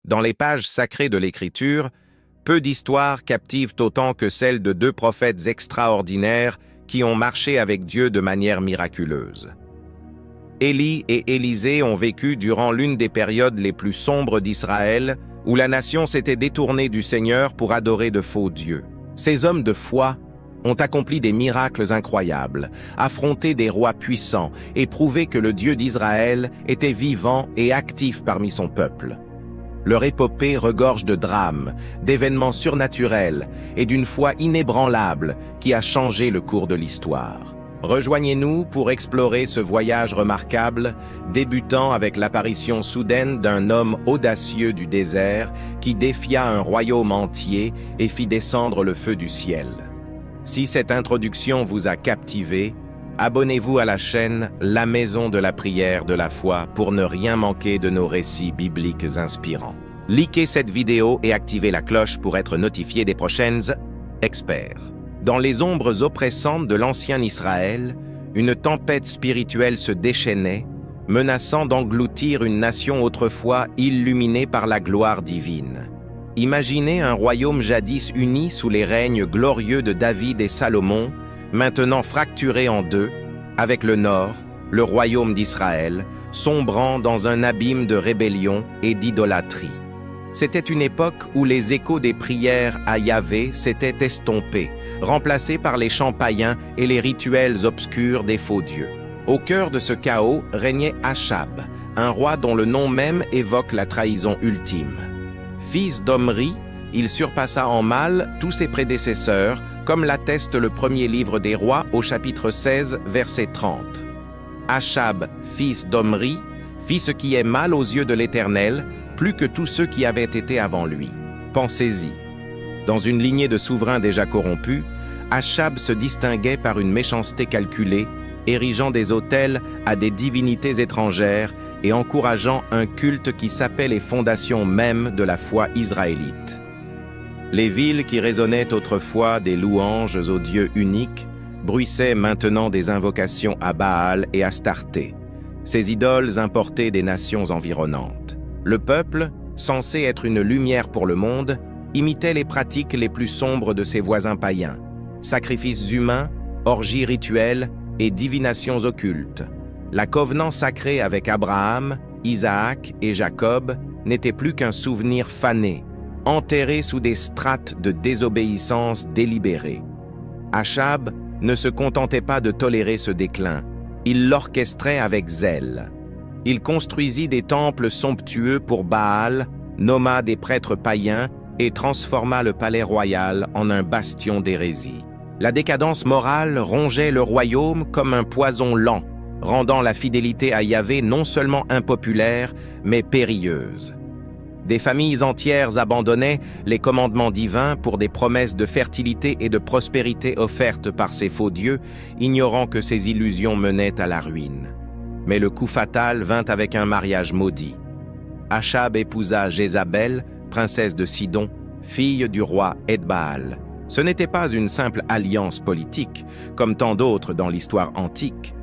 Dans les pages sacrées de l'Écriture, peu d'histoires captivent autant que celles de deux prophètes extraordinaires qui ont marché avec Dieu de manière miraculeuse. Élie et Élisée ont vécu durant l'une des périodes les plus sombres d'Israël, où la nation s'était détournée du Seigneur pour adorer de faux dieux. Ces hommes de foi ont accompli des miracles incroyables, affronté des rois puissants et prouvé que le Dieu d'Israël était vivant et actif parmi son peuple. Leur épopée regorge de drames, d'événements surnaturels et d'une foi inébranlable qui a changé le cours de l'histoire. Rejoignez-nous pour explorer ce voyage remarquable, débutant avec l'apparition soudaine d'un homme audacieux du désert qui défia un royaume entier et fit descendre le feu du ciel. Si cette introduction vous a captivé, abonnez-vous à la chaîne La Maison de la Prière de la Foi pour ne rien manquer de nos récits bibliques inspirants. Likez cette vidéo et activez la cloche pour être notifié des prochaines experts. Dans les ombres oppressantes de l'ancien Israël, une tempête spirituelle se déchaînait, menaçant d'engloutir une nation autrefois illuminée par la gloire divine. Imaginez un royaume jadis uni sous les règnes glorieux de David et Salomon, maintenant fracturé en deux, avec le nord, le royaume d'Israël, sombrant dans un abîme de rébellion et d'idolâtrie. C'était une époque où les échos des prières à Yahvé s'étaient estompés, remplacés par les chants païens et les rituels obscurs des faux dieux. Au cœur de ce chaos régnait Achab, un roi dont le nom même évoque la trahison ultime. Fils d'Omri, il surpassa en mal tous ses prédécesseurs, comme l'atteste le premier livre des rois au chapitre 16, verset 30. Achab, fils d'Omri, fit ce qui est mal aux yeux de l'Éternel, plus que tous ceux qui avaient été avant lui. Pensez-y. Dans une lignée de souverains déjà corrompus, Achab se distinguait par une méchanceté calculée, érigeant des autels à des divinités étrangères et encourageant un culte qui sapait les fondations mêmes de la foi israélite. Les villes qui résonnaient autrefois des louanges au Dieu unique bruissaient maintenant des invocations à Baal et Astarté, ces idoles importées des nations environnantes. Le peuple, censé être une lumière pour le monde, imitait les pratiques les plus sombres de ses voisins païens, sacrifices humains, orgies rituelles et divinations occultes. La covenant sacrée avec Abraham, Isaac et Jacob n'était plus qu'un souvenir fané, enterré sous des strates de désobéissance délibérée. Achab ne se contentait pas de tolérer ce déclin, il l'orchestrait avec zèle. Il construisit des temples somptueux pour Baal, nomma des prêtres païens et transforma le palais royal en un bastion d'hérésie. La décadence morale rongeait le royaume comme un poison lent, rendant la fidélité à Yahvé non seulement impopulaire, mais périlleuse. Des familles entières abandonnaient les commandements divins pour des promesses de fertilité et de prospérité offertes par ces faux dieux, ignorant que ces illusions menaient à la ruine. Mais le coup fatal vint avec un mariage maudit. Achab épousa Jézabel, princesse de Sidon, fille du roi Edbaal. Ce n'était pas une simple alliance politique, comme tant d'autres dans l'histoire antique.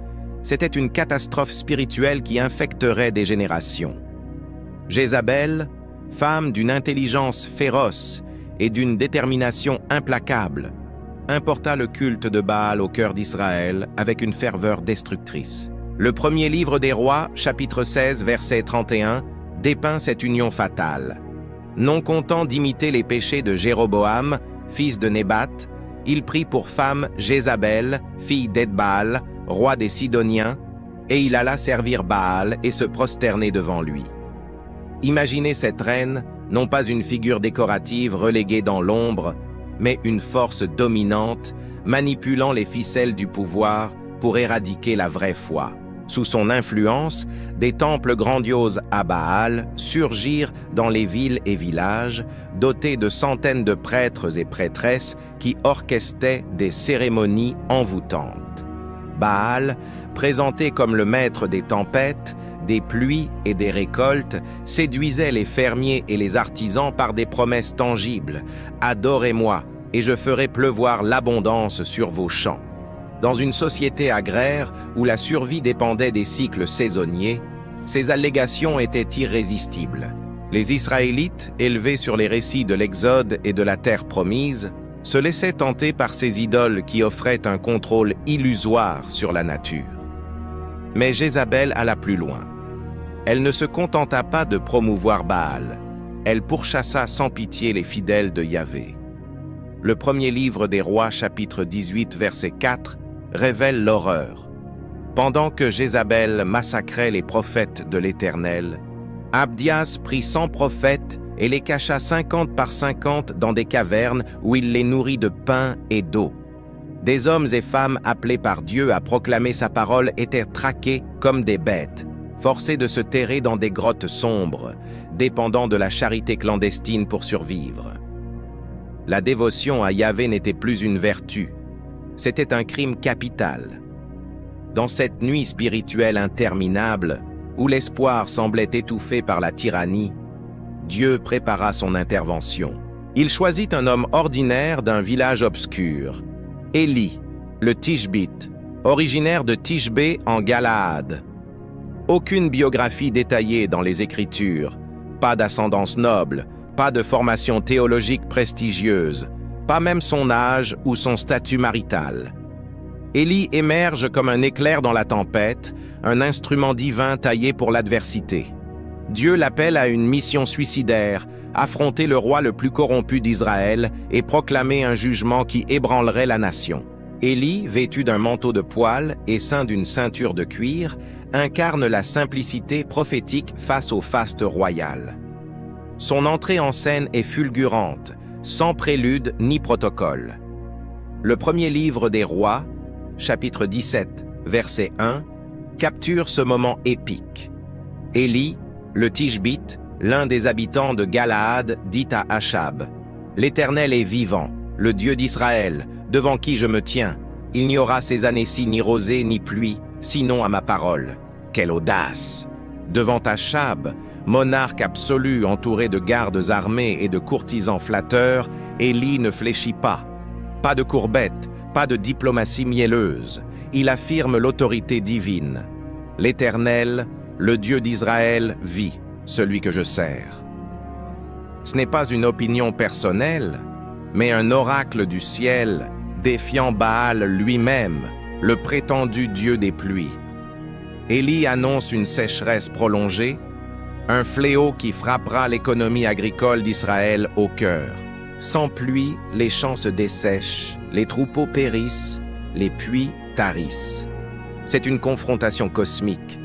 C'était une catastrophe spirituelle qui infecterait des générations. Jézabel, femme d'une intelligence féroce et d'une détermination implacable, importa le culte de Baal au cœur d'Israël avec une ferveur destructrice. Le premier livre des rois, chapitre 16, verset 31, dépeint cette union fatale. Non content d'imiter les péchés de Jéroboam, fils de Nébat, il prit pour femme Jézabel, fille d'Edbaal, roi des Sidoniens, et il alla servir Baal et se prosterner devant lui. Imaginez cette reine, non pas une figure décorative reléguée dans l'ombre, mais une force dominante, manipulant les ficelles du pouvoir pour éradiquer la vraie foi. Sous son influence, des temples grandioses à Baal surgirent dans les villes et villages, dotés de centaines de prêtres et prêtresses qui orchestraient des cérémonies envoûtantes. Baal, présenté comme le maître des tempêtes, des pluies et des récoltes, séduisait les fermiers et les artisans par des promesses tangibles. « Adorez-moi, et je ferai pleuvoir l'abondance sur vos champs. » Dans une société agraire où la survie dépendait des cycles saisonniers, ces allégations étaient irrésistibles. Les Israélites, élevés sur les récits de l'Exode et de la terre promise, se laissaient tenter par ces idoles qui offraient un contrôle illusoire sur la nature. Mais Jézabel alla plus loin. Elle ne se contenta pas de promouvoir Baal, elle pourchassa sans pitié les fidèles de Yahvé. Le premier livre des Rois, chapitre 18, verset 4, révèle l'horreur. Pendant que Jézabel massacrait les prophètes de l'Éternel, Abdias prit 100 prophètes et les cacha 50 par 50 dans des cavernes où il les nourrit de pain et d'eau. Des hommes et femmes appelés par Dieu à proclamer sa parole étaient traqués comme des bêtes, forcés de se terrer dans des grottes sombres, dépendant de la charité clandestine pour survivre. La dévotion à Yahvé n'était plus une vertu, c'était un crime capital. Dans cette nuit spirituelle interminable, où l'espoir semblait étouffé par la tyrannie, Dieu prépara son intervention. Il choisit un homme ordinaire d'un village obscur, Élie, le Tishbite, originaire de Tishbé en Galaad. Aucune biographie détaillée dans les Écritures, pas d'ascendance noble, pas de formation théologique prestigieuse, pas même son âge ou son statut marital. Élie émerge comme un éclair dans la tempête, un instrument divin taillé pour l'adversité. Dieu l'appelle à une mission suicidaire, affronter le roi le plus corrompu d'Israël et proclamer un jugement qui ébranlerait la nation. Élie, vêtu d'un manteau de poil et ceint d'une ceinture de cuir, incarne la simplicité prophétique face au faste royal. Son entrée en scène est fulgurante, sans prélude ni protocole. Le premier livre des Rois, chapitre 17, verset 1, capture ce moment épique. Élie, le Tishbite, l'un des habitants de Galaad, dit à Achab, « L'Éternel est vivant, le Dieu d'Israël, devant qui je me tiens. Il n'y aura ces années-ci ni rosée ni pluie, sinon à ma parole. » Quelle audace! Devant Achab, monarque absolu entouré de gardes armés et de courtisans flatteurs, Élie ne fléchit pas. Pas de courbettes, pas de diplomatie mielleuse. Il affirme l'autorité divine. L'Éternel, le Dieu d'Israël, vit, celui que je sers. Ce n'est pas une opinion personnelle, mais un oracle du ciel défiant Baal lui-même, le prétendu Dieu des pluies. Élie annonce une sécheresse prolongée, un fléau qui frappera l'économie agricole d'Israël au cœur. Sans pluie, les champs se dessèchent, les troupeaux périssent, les puits tarissent. C'est une confrontation cosmique.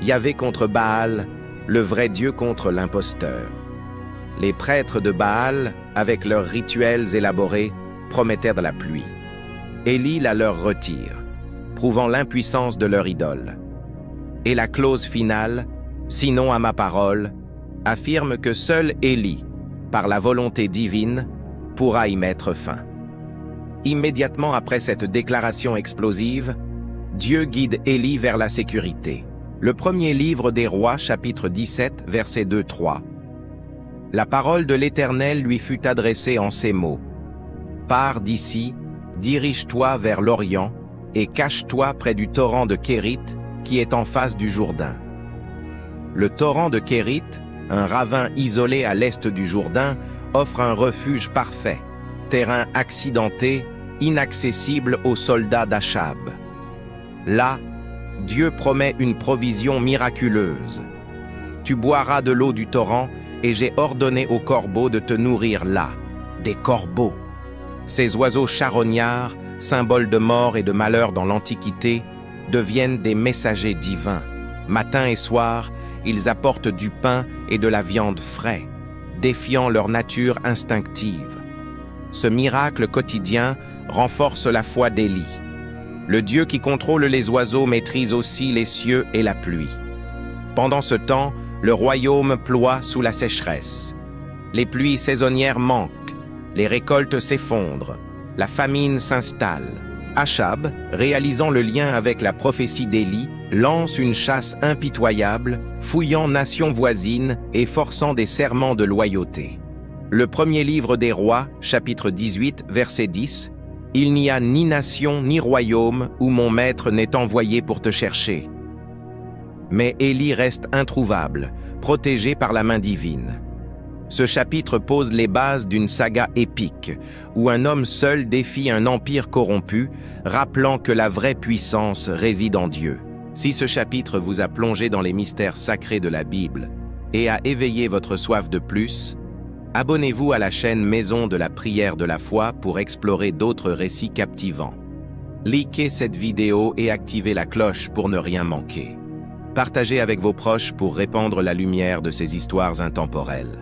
Yahvé contre Baal, le vrai Dieu contre l'imposteur. Les prêtres de Baal, avec leurs rituels élaborés, promettèrent de la pluie. Élie la leur retire, prouvant l'impuissance de leur idole. Et la clause finale, « Sinon à ma parole », affirme que seul Élie, par la volonté divine, pourra y mettre fin. Immédiatement après cette déclaration explosive, Dieu guide Élie vers la sécurité. Le premier livre des Rois, chapitre 17, versets 2-3. La parole de l'Éternel lui fut adressée en ces mots. « Pars d'ici, dirige-toi vers l'Orient, et cache-toi près du torrent de Kérit, qui est en face du Jourdain. » Le torrent de Kérit, un ravin isolé à l'est du Jourdain, offre un refuge parfait, terrain accidenté, inaccessible aux soldats d'Achab. Là, Dieu promet une provision miraculeuse. Tu boiras de l'eau du torrent, et j'ai ordonné aux corbeaux de te nourrir là. Des corbeaux. Ces oiseaux charognards, symboles de mort et de malheur dans l'Antiquité, deviennent des messagers divins. Matin et soir, ils apportent du pain et de la viande frais, défiant leur nature instinctive. Ce miracle quotidien renforce la foi d'Élie. Le Dieu qui contrôle les oiseaux maîtrise aussi les cieux et la pluie. Pendant ce temps, le royaume ploie sous la sécheresse. Les pluies saisonnières manquent, les récoltes s'effondrent, la famine s'installe. Achab, réalisant le lien avec la prophétie d'Élie, lance une chasse impitoyable, fouillant nations voisines et forçant des serments de loyauté. Le premier livre des Rois, chapitre 18, verset 10, « Il n'y a ni nation ni royaume où mon maître n'est envoyé pour te chercher. » Mais Élie reste introuvable, protégé par la main divine. Ce chapitre pose les bases d'une saga épique, où un homme seul défie un empire corrompu, rappelant que la vraie puissance réside en Dieu. Si ce chapitre vous a plongé dans les mystères sacrés de la Bible et a éveillé votre soif de plus, abonnez-vous à la chaîne Maison de la Prière de la Foi pour explorer d'autres récits captivants. Likez cette vidéo et activez la cloche pour ne rien manquer. Partagez avec vos proches pour répandre la lumière de ces histoires intemporelles.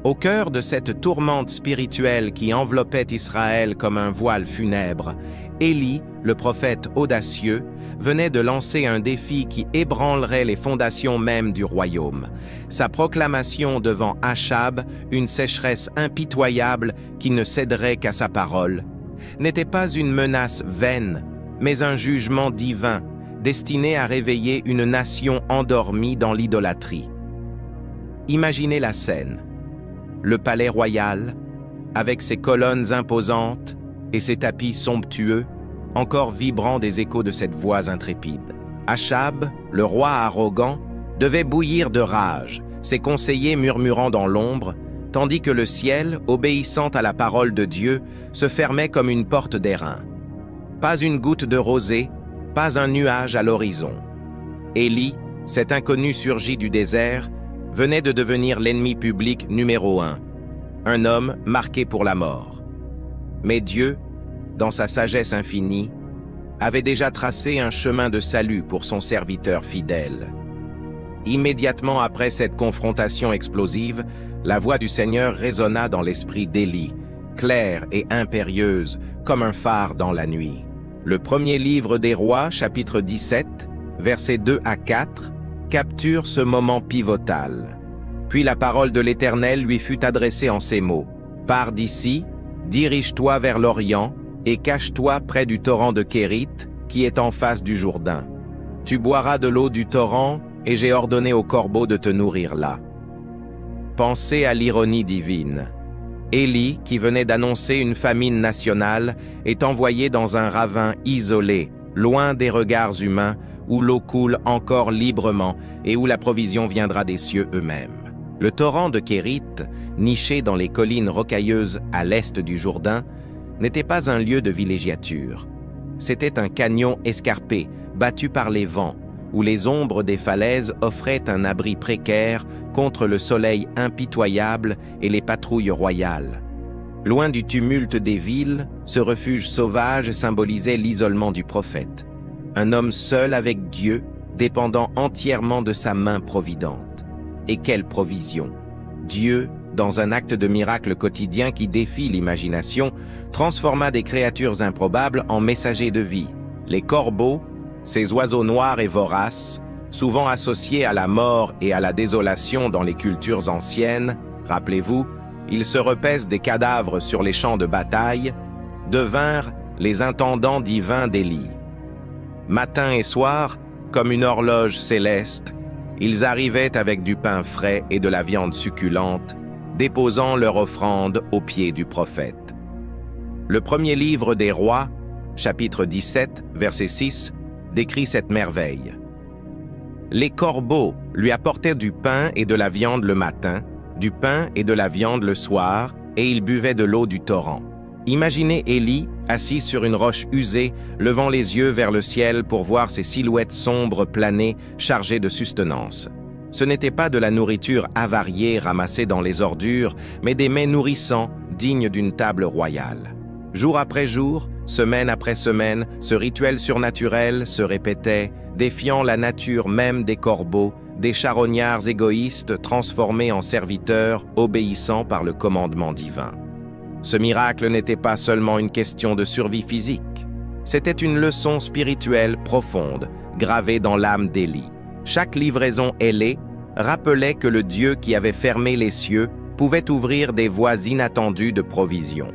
Au cœur de cette tourmente spirituelle qui enveloppait Israël comme un voile funèbre, Élie, le prophète audacieux, venait de lancer un défi qui ébranlerait les fondations mêmes du royaume. Sa proclamation devant Achab, une sécheresse impitoyable qui ne céderait qu'à sa parole, n'était pas une menace vaine, mais un jugement divin, destiné à réveiller une nation endormie dans l'idolâtrie. Imaginez la scène. Le palais royal, avec ses colonnes imposantes et ses tapis somptueux, encore vibrant des échos de cette voix intrépide. Achab, le roi arrogant, devait bouillir de rage, ses conseillers murmurant dans l'ombre, tandis que le ciel, obéissant à la parole de Dieu, se fermait comme une porte d'airain. Pas une goutte de rosée, pas un nuage à l'horizon. Élie, cet inconnu surgi du désert, venait de devenir l'ennemi public numéro 1, un homme marqué pour la mort. Mais Dieu, dans sa sagesse infinie, avait déjà tracé un chemin de salut pour son serviteur fidèle. Immédiatement après cette confrontation explosive, la voix du Seigneur résonna dans l'esprit d'Élie, claire et impérieuse, comme un phare dans la nuit. Le premier livre des Rois, chapitre 17, versets 2 à 4, capture ce moment pivotal. Puis la parole de l'Éternel lui fut adressée en ces mots. « Pars d'ici, dirige-toi vers l'Orient, et cache-toi près du torrent de Kérit, qui est en face du Jourdain. Tu boiras de l'eau du torrent, et j'ai ordonné aux corbeaux de te nourrir là. » Pensez à l'ironie divine. Élie, qui venait d'annoncer une famine nationale, est envoyé dans un ravin isolé, loin des regards humains, où l'eau coule encore librement et où la provision viendra des cieux eux-mêmes. Le torrent de Kérit, niché dans les collines rocailleuses à l'est du Jourdain, n'était pas un lieu de villégiature. C'était un canyon escarpé, battu par les vents, où les ombres des falaises offraient un abri précaire contre le soleil impitoyable et les patrouilles royales. Loin du tumulte des villes, ce refuge sauvage symbolisait l'isolement du prophète. Un homme seul avec Dieu, dépendant entièrement de sa main providente. Et quelle provision! Dieu, dans un acte de miracle quotidien qui défie l'imagination, transforma des créatures improbables en messagers de vie. Les corbeaux, ces oiseaux noirs et voraces, souvent associés à la mort et à la désolation dans les cultures anciennes, rappelez-vous, ils se repaissent des cadavres sur les champs de bataille, devinrent les intendants divins d'Élie. Matin et soir, comme une horloge céleste, ils arrivaient avec du pain frais et de la viande succulente, déposant leur offrande aux pieds du prophète. Le premier livre des rois, chapitre 17, verset 6, décrit cette merveille. Les corbeaux lui apportaient du pain et de la viande le matin, du pain et de la viande le soir, et il buvait de l'eau du torrent. Imaginez Élie, assis sur une roche usée, levant les yeux vers le ciel pour voir ces silhouettes sombres planer, chargées de sustenance. Ce n'était pas de la nourriture avariée ramassée dans les ordures, mais des mets nourrissants, dignes d'une table royale. Jour après jour, semaine après semaine, ce rituel surnaturel se répétait, défiant la nature même des corbeaux, des charognards égoïstes transformés en serviteurs, obéissant par le commandement divin. Ce miracle n'était pas seulement une question de survie physique. C'était une leçon spirituelle profonde, gravée dans l'âme d'Élie. Chaque livraison ailée rappelait que le Dieu qui avait fermé les cieux pouvait ouvrir des voies inattendues de provision.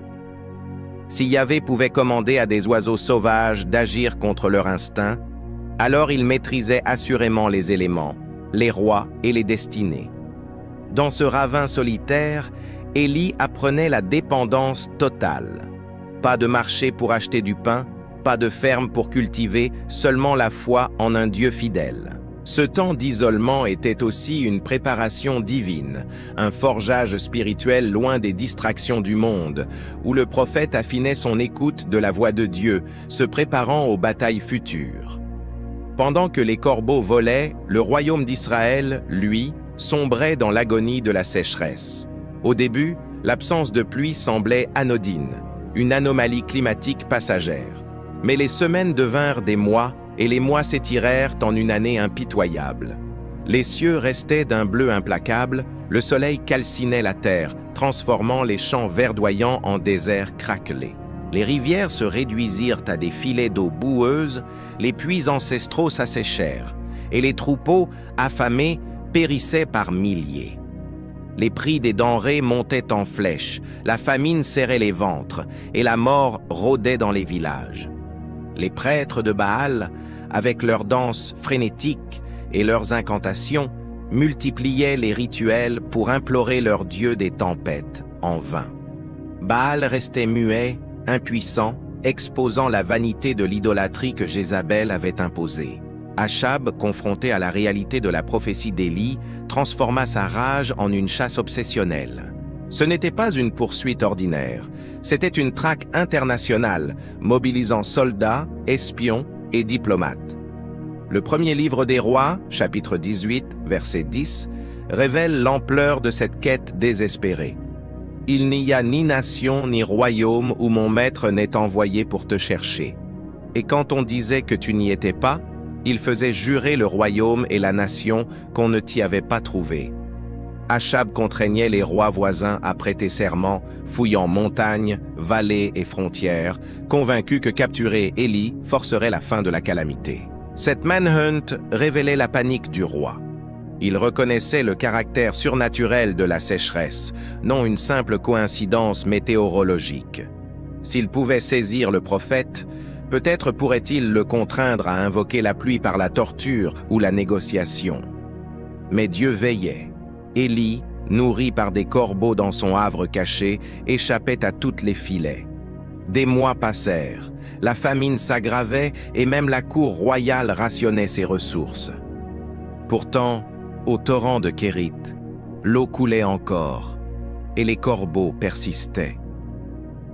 Si Yahvé pouvait commander à des oiseaux sauvages d'agir contre leur instinct, alors il maîtrisait assurément les éléments, les rois et les destinées. Dans ce ravin solitaire, Élie apprenait la dépendance totale. Pas de marché pour acheter du pain, pas de ferme pour cultiver, seulement la foi en un Dieu fidèle. Ce temps d'isolement était aussi une préparation divine, un forgeage spirituel loin des distractions du monde, où le prophète affinait son écoute de la voix de Dieu, se préparant aux batailles futures. Pendant que les corbeaux volaient, le royaume d'Israël, lui, sombrait dans l'agonie de la sécheresse. Au début, l'absence de pluie semblait anodine, une anomalie climatique passagère. Mais les semaines devinrent des mois, et les mois s'étirèrent en une année impitoyable. Les cieux restaient d'un bleu implacable, le soleil calcinait la terre, transformant les champs verdoyants en déserts craquelés. Les rivières se réduisirent à des filets d'eau boueuse, les puits ancestraux s'asséchèrent, et les troupeaux, affamés, périssaient par milliers. Les prix des denrées montaient en flèche, la famine serrait les ventres, et la mort rôdait dans les villages. Les prêtres de Baal, avec leurs danses frénétiques et leurs incantations, multipliaient les rituels pour implorer leur Dieu des tempêtes, en vain. Baal restait muet, impuissant, exposant la vanité de l'idolâtrie que Jézabel avait imposée. Achab, confronté à la réalité de la prophétie d'Élie, transforma sa rage en une chasse obsessionnelle. Ce n'était pas une poursuite ordinaire, c'était une traque internationale, mobilisant soldats, espions et diplomates. Le premier livre des rois, chapitre 18, verset 10, révèle l'ampleur de cette quête désespérée. « Il n'y a ni nation ni royaume où mon maître n'est envoyé pour te chercher. Et quand on disait que tu n'y étais pas, il faisait jurer le royaume et la nation qu'on ne t'y avait pas trouvé. » Achab contraignait les rois voisins à prêter serment, fouillant montagnes, vallées et frontières, convaincu que capturer Élie forcerait la fin de la calamité. Cette manhunt révélait la panique du roi. Il reconnaissait le caractère surnaturel de la sécheresse, non une simple coïncidence météorologique. S'il pouvait saisir le prophète, peut-être pourrait-il le contraindre à invoquer la pluie par la torture ou la négociation. Mais Dieu veillait. Élie, nourri par des corbeaux dans son havre caché, échappait à toutes les filets. Des mois passèrent, la famine s'aggravait et même la cour royale rationnait ses ressources. Pourtant, au torrent de Kérit, l'eau coulait encore, et les corbeaux persistaient.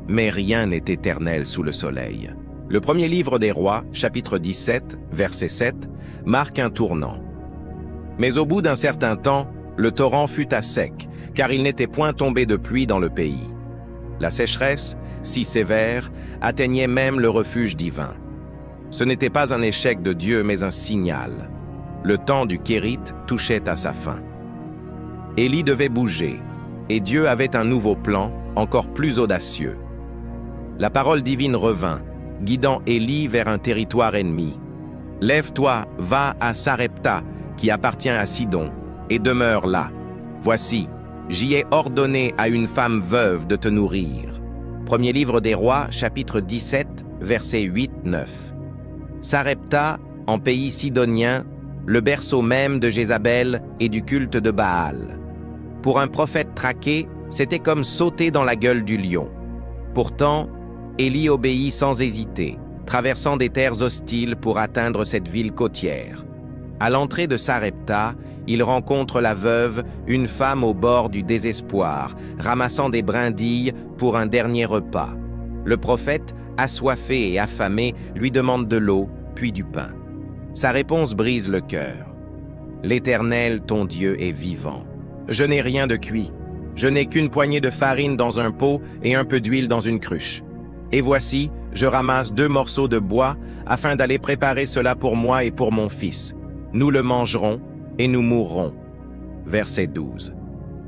Mais rien n'est éternel sous le soleil. Le premier livre des rois, chapitre 17, verset 7, marque un tournant. Mais au bout d'un certain temps, le torrent fut à sec, car il n'était point tombé de pluie dans le pays. La sécheresse, si sévère, atteignait même le refuge divin. Ce n'était pas un échec de Dieu, mais un signal. Le temps du Kérit touchait à sa fin. Élie devait bouger, et Dieu avait un nouveau plan, encore plus audacieux. La parole divine revint, guidant Élie vers un territoire ennemi. « Lève-toi, va à Sarepta, qui appartient à Sidon, et demeure là. Voici, j'y ai ordonné à une femme veuve de te nourrir. » Premier livre des rois, chapitre 17, versets 8-9. Sarepta, en pays sidonien, le berceau même de Jézabel et du culte de Baal. Pour un prophète traqué, c'était comme sauter dans la gueule du lion. Pourtant, Élie obéit sans hésiter, traversant des terres hostiles pour atteindre cette ville côtière. À l'entrée de Sarepta, il rencontre la veuve, une femme au bord du désespoir, ramassant des brindilles pour un dernier repas. Le prophète, assoiffé et affamé, lui demande de l'eau, puis du pain. Sa réponse brise le cœur. « L'Éternel, ton Dieu, est vivant. Je n'ai rien de cuit. Je n'ai qu'une poignée de farine dans un pot et un peu d'huile dans une cruche. Et voici, je ramasse 2 morceaux de bois afin d'aller préparer cela pour moi et pour mon fils. Nous le mangerons et nous mourrons. » Verset 12.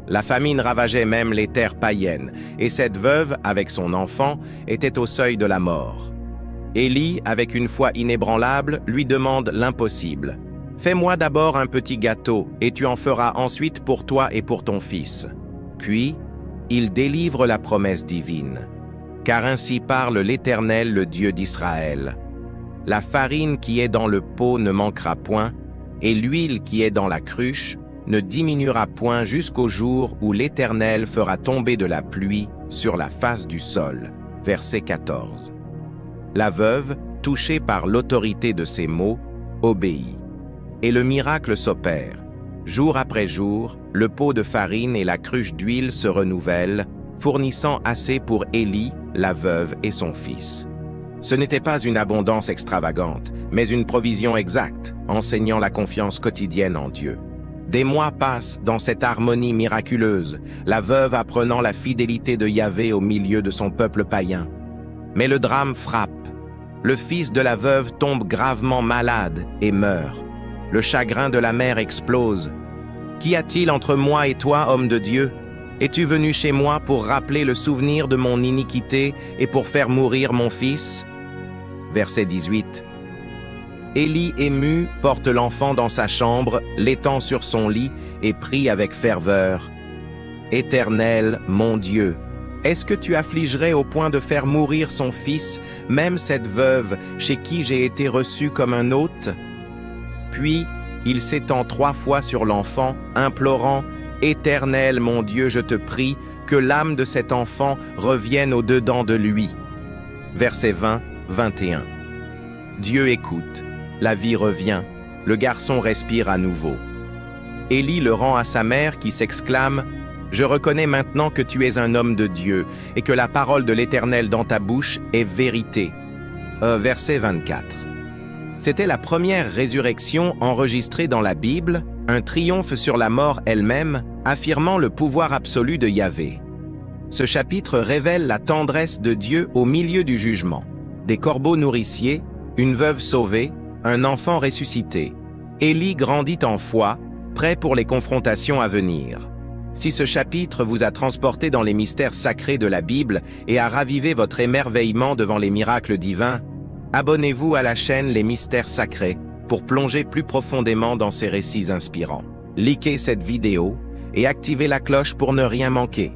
La famine ravageait même les terres païennes, et cette veuve, avec son enfant, était au seuil de la mort. Élie, avec une foi inébranlable, lui demande l'impossible. « Fais-moi d'abord un petit gâteau, et tu en feras ensuite pour toi et pour ton fils. » Puis, il délivre la promesse divine. « Car ainsi parle l'Éternel, le Dieu d'Israël. La farine qui est dans le pot ne manquera point, et l'huile qui est dans la cruche ne diminuera point jusqu'au jour où l'Éternel fera tomber de la pluie sur la face du sol. » Verset 14. La veuve, touchée par l'autorité de ces mots, obéit. Et le miracle s'opère. Jour après jour, le pot de farine et la cruche d'huile se renouvellent, fournissant assez pour Élie, la veuve et son fils. Ce n'était pas une abondance extravagante, mais une provision exacte, enseignant la confiance quotidienne en Dieu. Des mois passent dans cette harmonie miraculeuse, la veuve apprenant la fidélité de Yahvé au milieu de son peuple païen. Mais le drame frappe. Le fils de la veuve tombe gravement malade et meurt. Le chagrin de la mère explose. « Qu'y a-t-il entre moi et toi, homme de Dieu? Es-tu venu chez moi pour rappeler le souvenir de mon iniquité et pour faire mourir mon fils ?» Verset 18. Élie, ému, porte l'enfant dans sa chambre, l'étend sur son lit et prie avec ferveur. « Éternel, mon Dieu, est-ce que tu affligerais au point de faire mourir son fils, même cette veuve chez qui j'ai été reçu comme un hôte ?» Puis, il s'étend 3 fois sur l'enfant, implorant « Éternel, mon Dieu, je te prie, que l'âme de cet enfant revienne au-dedans de lui. » Versets 20-21. Dieu écoute, la vie revient, le garçon respire à nouveau. Élie le rend à sa mère qui s'exclame « Je reconnais maintenant que tu es un homme de Dieu et que la parole de l'Éternel dans ta bouche est vérité. » Verset 24. C'était la première résurrection enregistrée dans la Bible, un triomphe sur la mort elle-même, affirmant le pouvoir absolu de Yahvé. Ce chapitre révèle la tendresse de Dieu au milieu du jugement. Des corbeaux nourriciers, une veuve sauvée, un enfant ressuscité. Élie grandit en foi, prêt pour les confrontations à venir. Si ce chapitre vous a transporté dans les mystères sacrés de la Bible et a ravivé votre émerveillement devant les miracles divins, abonnez-vous à la chaîne Les Mystères Sacrés pour plonger plus profondément dans ces récits inspirants. Likez cette vidéo et activez la cloche pour ne rien manquer.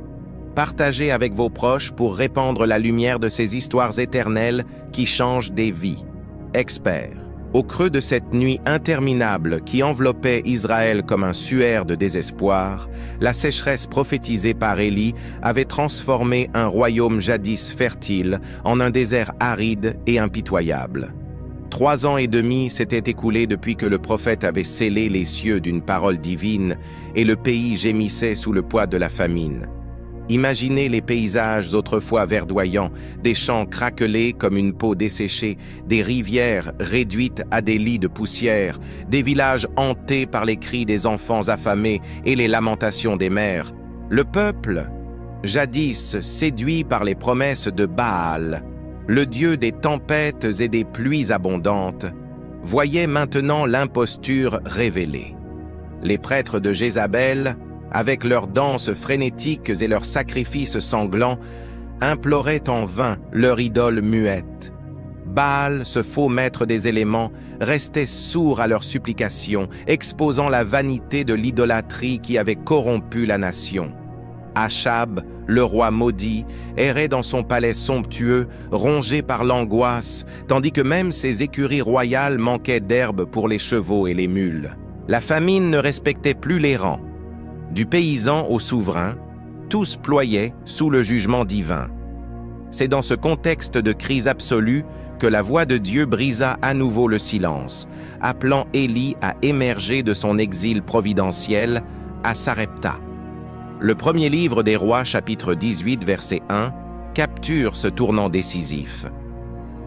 Partagez avec vos proches pour répandre la lumière de ces histoires éternelles qui changent des vies. Experts. Au creux de cette nuit interminable qui enveloppait Israël comme un suaire de désespoir, la sécheresse prophétisée par Élie avait transformé un royaume jadis fertile en un désert aride et impitoyable. 3 ans et demi s'étaient écoulés depuis que le prophète avait scellé les cieux d'une parole divine et le pays gémissait sous le poids de la famine. Imaginez les paysages autrefois verdoyants, des champs craquelés comme une peau desséchée, des rivières réduites à des lits de poussière, des villages hantés par les cris des enfants affamés et les lamentations des mères. Le peuple, jadis séduit par les promesses de Baal, le dieu des tempêtes et des pluies abondantes, voyait maintenant l'imposture révélée. Les prêtres de Jézabel, avec leurs danses frénétiques et leurs sacrifices sanglants, imploraient en vain leur idole muette. Baal, ce faux maître des éléments, restait sourd à leurs supplications, exposant la vanité de l'idolâtrie qui avait corrompu la nation. Achab, le roi maudit, errait dans son palais somptueux, rongé par l'angoisse, tandis que même ses écuries royales manquaient d'herbe pour les chevaux et les mules. La famine ne respectait plus les rangs. Du paysan au souverain, tous ployaient sous le jugement divin. C'est dans ce contexte de crise absolue que la voix de Dieu brisa à nouveau le silence, appelant Élie à émerger de son exil providentiel à Sarepta. Le premier livre des Rois, chapitre 18, verset 1, capture ce tournant décisif.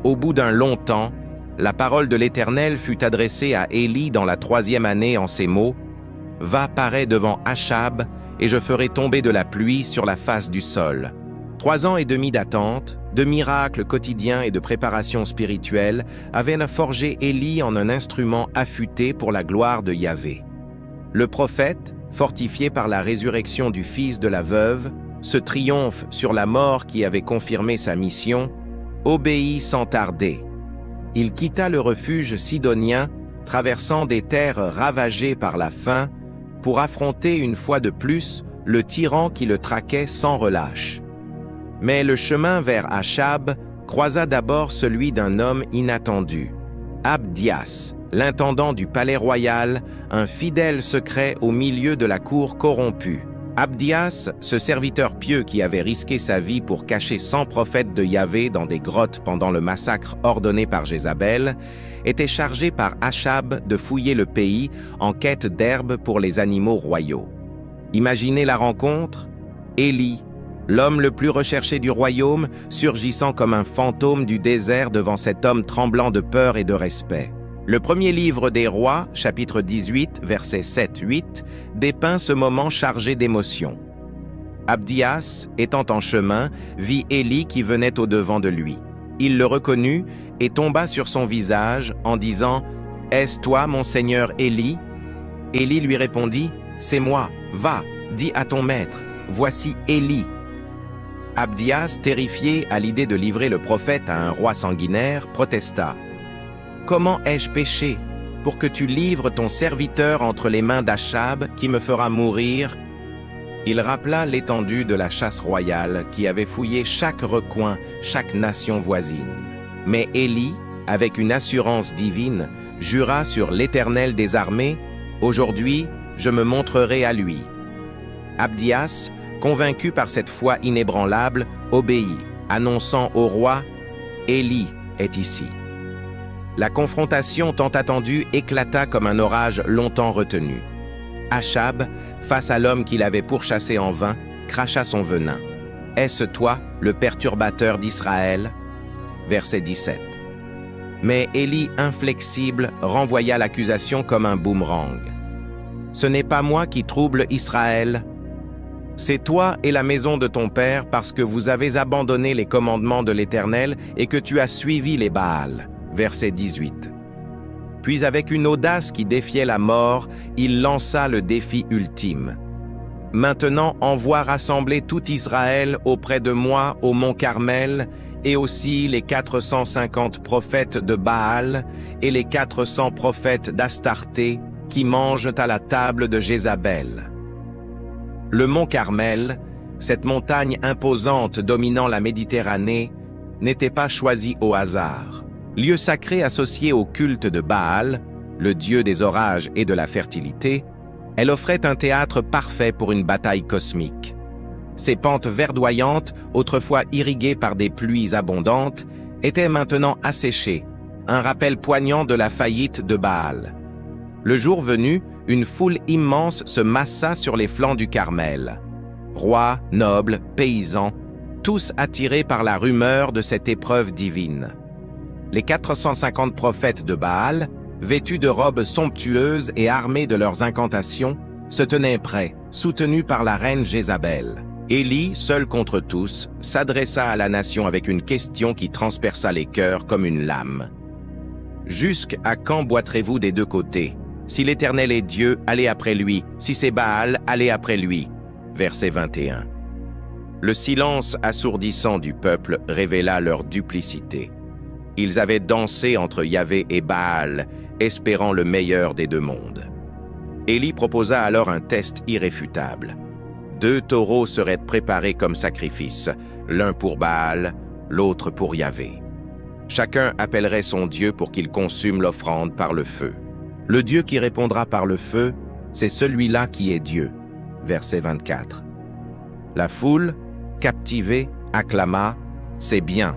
Au bout d'un long temps, la parole de l'Éternel fut adressée à Élie dans la 3e année en ces mots: « Va parer devant Achab, et je ferai tomber de la pluie sur la face du sol. » 3 ans et demi d'attente, de miracles quotidiens et de préparation spirituelle avaient forgé Élie en un instrument affûté pour la gloire de Yahvé. Le prophète, fortifié par la résurrection du fils de la veuve, ce triomphe sur la mort qui avait confirmé sa mission, obéit sans tarder. Il quitta le refuge sidonien, traversant des terres ravagées par la faim, pour affronter une fois de plus le tyran qui le traquait sans relâche. Mais le chemin vers Achab croisa d'abord celui d'un homme inattendu, Abdias, l'intendant du palais royal, un fidèle secret au milieu de la cour corrompue. Abdias, ce serviteur pieux qui avait risqué sa vie pour cacher 100 prophètes de Yahvé dans des grottes pendant le massacre ordonné par Jézabel, était chargé par Achab de fouiller le pays en quête d'herbes pour les animaux royaux. Imaginez la rencontre: Élie, l'homme le plus recherché du royaume, surgissant comme un fantôme du désert devant cet homme tremblant de peur et de respect. Le premier livre des Rois, chapitre 18, versets 7-8, dépeint ce moment chargé d'émotions. Abdias, étant en chemin, vit Élie qui venait au-devant de lui. Il le reconnut et tomba sur son visage en disant « Est-ce toi, mon seigneur Élie ?» Élie lui répondit « C'est moi, va, dis à ton maître, voici Élie. » Abdias, terrifié à l'idée de livrer le prophète à un roi sanguinaire, protesta. « Comment ai-je péché pour que tu livres ton serviteur entre les mains d'Achab qui me fera mourir ?» Il rappela l'étendue de la chasse royale qui avait fouillé chaque recoin, chaque nation voisine. Mais Élie, avec une assurance divine, jura sur l'Éternel des armées « Aujourd'hui, je me montrerai à lui. » Abdias, convaincu par cette foi inébranlable, obéit, annonçant au roi « Élie est ici. » La confrontation tant attendue éclata comme un orage longtemps retenu. Achab, face à l'homme qu'il avait pourchassé en vain, cracha son venin. « Est-ce toi, le perturbateur d'Israël » Verset 17. Mais Élie, inflexible, renvoya l'accusation comme un boomerang. « Ce n'est pas moi qui trouble Israël. C'est toi et la maison de ton père parce que vous avez abandonné les commandements de l'Éternel et que tu as suivi les Baals. » Verset 18. Puis avec une audace qui défiait la mort, il lança le défi ultime. « Maintenant envoie rassembler tout Israël auprès de moi au mont Carmel, et aussi les 450 prophètes de Baal et les 400 prophètes d'Astarté, qui mangent à la table de Jézabel. Le mont Carmel, cette montagne imposante dominant la Méditerranée, n'était pas choisi au hasard. Lieu sacré associé au culte de Baal, le dieu des orages et de la fertilité, elle offrait un théâtre parfait pour une bataille cosmique. Ses pentes verdoyantes, autrefois irriguées par des pluies abondantes, étaient maintenant asséchées, un rappel poignant de la faillite de Baal. Le jour venu, une foule immense se massa sur les flancs du Carmel. Rois, nobles, paysans, tous attirés par la rumeur de cette épreuve divine. Les 450 prophètes de Baal, vêtus de robes somptueuses et armés de leurs incantations, se tenaient prêts, soutenus par la reine Jézabel. Élie, seul contre tous, s'adressa à la nation avec une question qui transperça les cœurs comme une lame. « Jusqu'à quand boiterez-vous des deux côtés? Si l'Éternel est Dieu, allez après lui. Si c'est Baal, allez après lui. » Verset 21. Le silence assourdissant du peuple révéla leur duplicité. Ils avaient dansé entre Yahvé et Baal, espérant le meilleur des deux mondes. Élie proposa alors un test irréfutable. 2 taureaux seraient préparés comme sacrifice, l'un pour Baal, l'autre pour Yahvé. Chacun appellerait son Dieu pour qu'il consume l'offrande par le feu. Le Dieu qui répondra par le feu, c'est celui-là qui est Dieu. Verset 24. La foule, captivée, acclama « C'est bien ».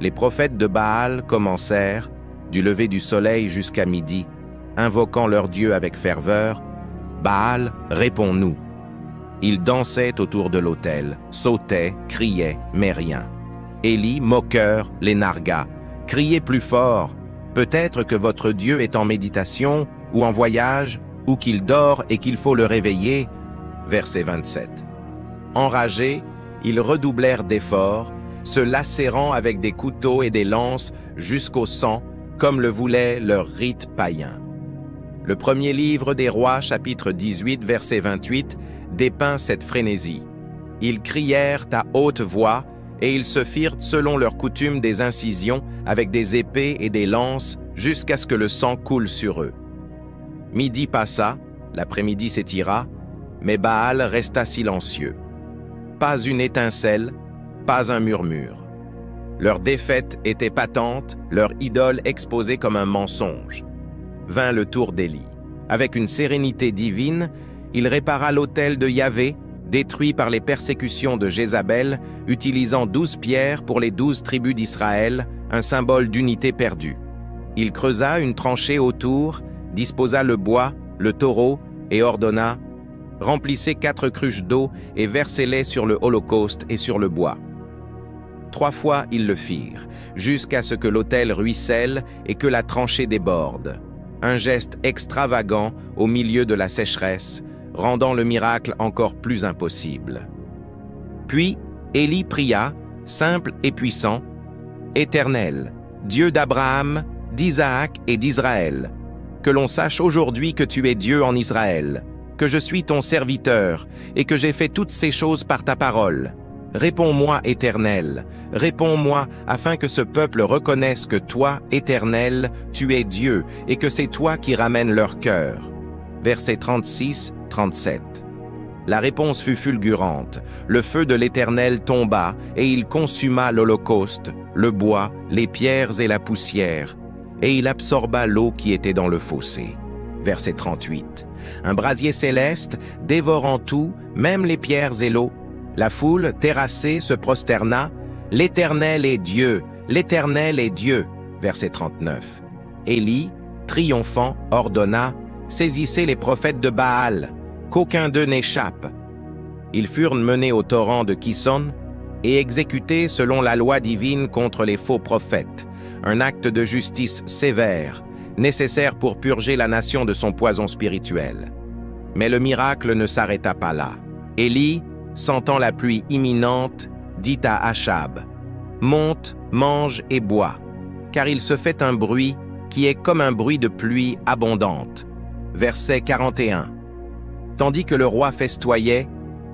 Les prophètes de Baal commencèrent, du lever du soleil jusqu'à midi, invoquant leur Dieu avec ferveur « Baal, réponds-nous ». Ils dansaient autour de l'autel, sautaient, criaient, mais rien. Élie, moqueur, les nargua. « Criez plus fort, peut-être que votre Dieu est en méditation, ou en voyage, ou qu'il dort et qu'il faut le réveiller. » Verset 27. Enragés, ils redoublèrent d'efforts, se lacérant avec des couteaux et des lances jusqu'au sang, comme le voulait leur rite païen. Le premier livre des Rois, chapitre 18, verset 28, dépeint cette frénésie. Ils crièrent à haute voix, et ils se firent selon leur coutume des incisions avec des épées et des lances jusqu'à ce que le sang coule sur eux. Midi passa, l'après-midi s'étira, mais Baal resta silencieux. Pas une étincelle, pas un murmure. Leur défaite était patente, leur idole exposée comme un mensonge. Vint le tour d'Élie. Avec une sérénité divine, il répara l'autel de Yahvé, détruit par les persécutions de Jézabel, utilisant 12 pierres pour les 12 tribus d'Israël, un symbole d'unité perdue. Il creusa une tranchée autour, disposa le bois, le taureau, et ordonna « Remplissez 4 cruches d'eau et versez-les sur le holocauste et sur le bois. » 3 fois ils le firent, jusqu'à ce que l'autel ruisselle et que la tranchée déborde. Un geste extravagant au milieu de la sécheresse, rendant le miracle encore plus impossible. Puis Élie pria, simple et puissant, « Éternel, Dieu d'Abraham, d'Isaac et d'Israël, que l'on sache aujourd'hui que tu es Dieu en Israël, que je suis ton serviteur et que j'ai fait toutes ces choses par ta parole. Réponds-moi, Éternel, réponds-moi afin que ce peuple reconnaisse que toi, Éternel, tu es Dieu et que c'est toi qui ramènes leur cœur. » Versets 36-37. La réponse fut fulgurante. Le feu de l'Éternel tomba et il consuma l'holocauste, le bois, les pierres et la poussière, et il absorba l'eau qui était dans le fossé. Verset 38. Un brasier céleste, dévorant tout, même les pierres et l'eau. La foule, terrassée, se prosterna. « L'Éternel est Dieu, l'Éternel est Dieu. » Verset 39. Élie, triomphant, ordonna « Saisissez les prophètes de Baal, qu'aucun d'eux n'échappe. » Ils furent menés au torrent de Kison et exécutés selon la loi divine contre les faux prophètes, un acte de justice sévère, nécessaire pour purger la nation de son poison spirituel. Mais le miracle ne s'arrêta pas là. Élie, sentant la pluie imminente, dit à Achab, « Monte, mange et bois, car il se fait un bruit qui est comme un bruit de pluie abondante. » Verset 41. Tandis que le roi festoyait,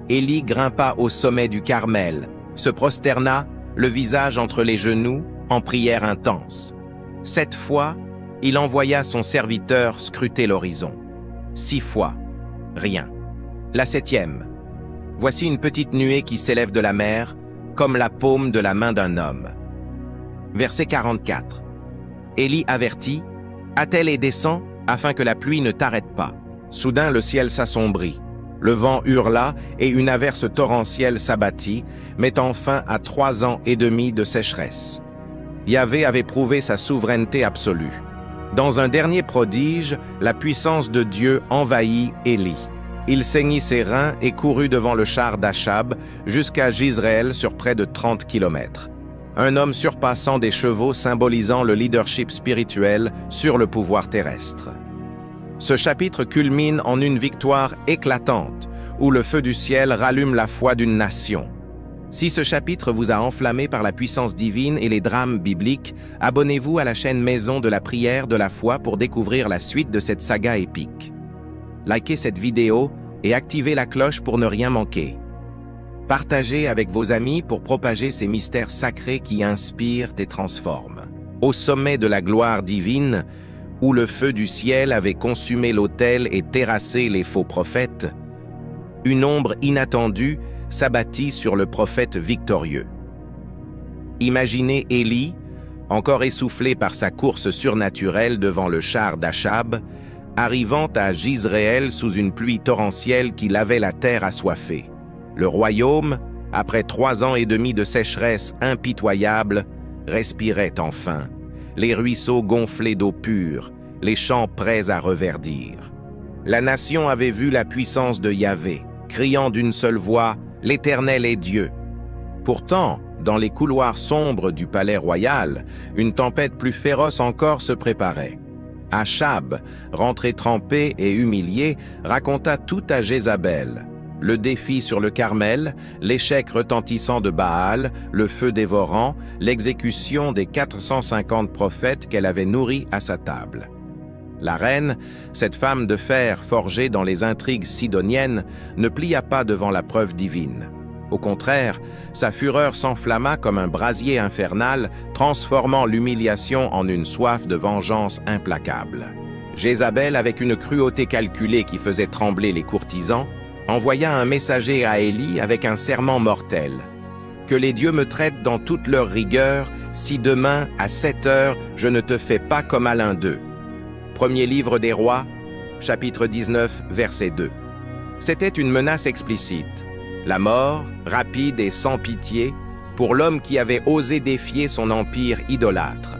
Élie grimpa au sommet du Carmel, se prosterna, le visage entre les genoux, en prière intense. 7 fois, Il envoya son serviteur scruter l'horizon. 6 fois, rien. La 7e. Voici une petite nuée qui s'élève de la mer, comme la paume de la main d'un homme. Verset 44. Élie avertit, attelle et descend, afin que la pluie ne t'arrête pas. Soudain le ciel s'assombrit. Le vent hurla et une averse torrentielle s'abattit, mettant fin à 3 ans et demi de sécheresse. Yahvé avait prouvé sa souveraineté absolue. Dans un dernier prodige, la puissance de Dieu envahit Élie. Il ceignit ses reins et courut devant le char d'Achab jusqu'à Jizréel sur près de 30 kilomètres. Un homme surpassant des chevaux symbolisant le leadership spirituel sur le pouvoir terrestre. Ce chapitre culmine en une victoire éclatante, où le feu du ciel rallume la foi d'une nation. Si ce chapitre vous a enflammé par la puissance divine et les drames bibliques, abonnez-vous à la chaîne Maison de la prière de la foi pour découvrir la suite de cette saga épique. Likez cette vidéo et activez la cloche pour ne rien manquer. Partagez avec vos amis pour propager ces mystères sacrés qui inspirent et transforment. Au sommet de la gloire divine, où le feu du ciel avait consumé l'autel et terrassé les faux prophètes, une ombre inattendue s'abattit sur le prophète victorieux. Imaginez Élie, encore essoufflé par sa course surnaturelle devant le char d'Achab, arrivant à Jizréel sous une pluie torrentielle qui lavait la terre assoiffée. Le royaume, après 3 ans et demi de sécheresse impitoyable, respirait enfin. Les ruisseaux gonflés d'eau pure, les champs prêts à reverdir. La nation avait vu la puissance de Yahvé, criant d'une seule voix « L'Éternel est Dieu ». Pourtant, dans les couloirs sombres du palais royal, une tempête plus féroce encore se préparait. Achab, rentré trempé et humilié, raconta tout à Jézabel. Le défi sur le Carmel, l'échec retentissant de Baal, le feu dévorant, l'exécution des 450 prophètes qu'elle avait nourris à sa table. La reine, cette femme de fer forgée dans les intrigues sidoniennes, ne plia pas devant la preuve divine. Au contraire, sa fureur s'enflamma comme un brasier infernal, transformant l'humiliation en une soif de vengeance implacable. Jézabel, avec une cruauté calculée qui faisait trembler les courtisans, envoya un messager à Élie avec un serment mortel. « Que les dieux me traitent dans toute leur rigueur, si demain, à 7 heures, je ne te fais pas comme à l'un d'eux. » Premier livre des rois, chapitre 19, verset 2. C'était une menace explicite. La mort, rapide et sans pitié, pour l'homme qui avait osé défier son empire idolâtre.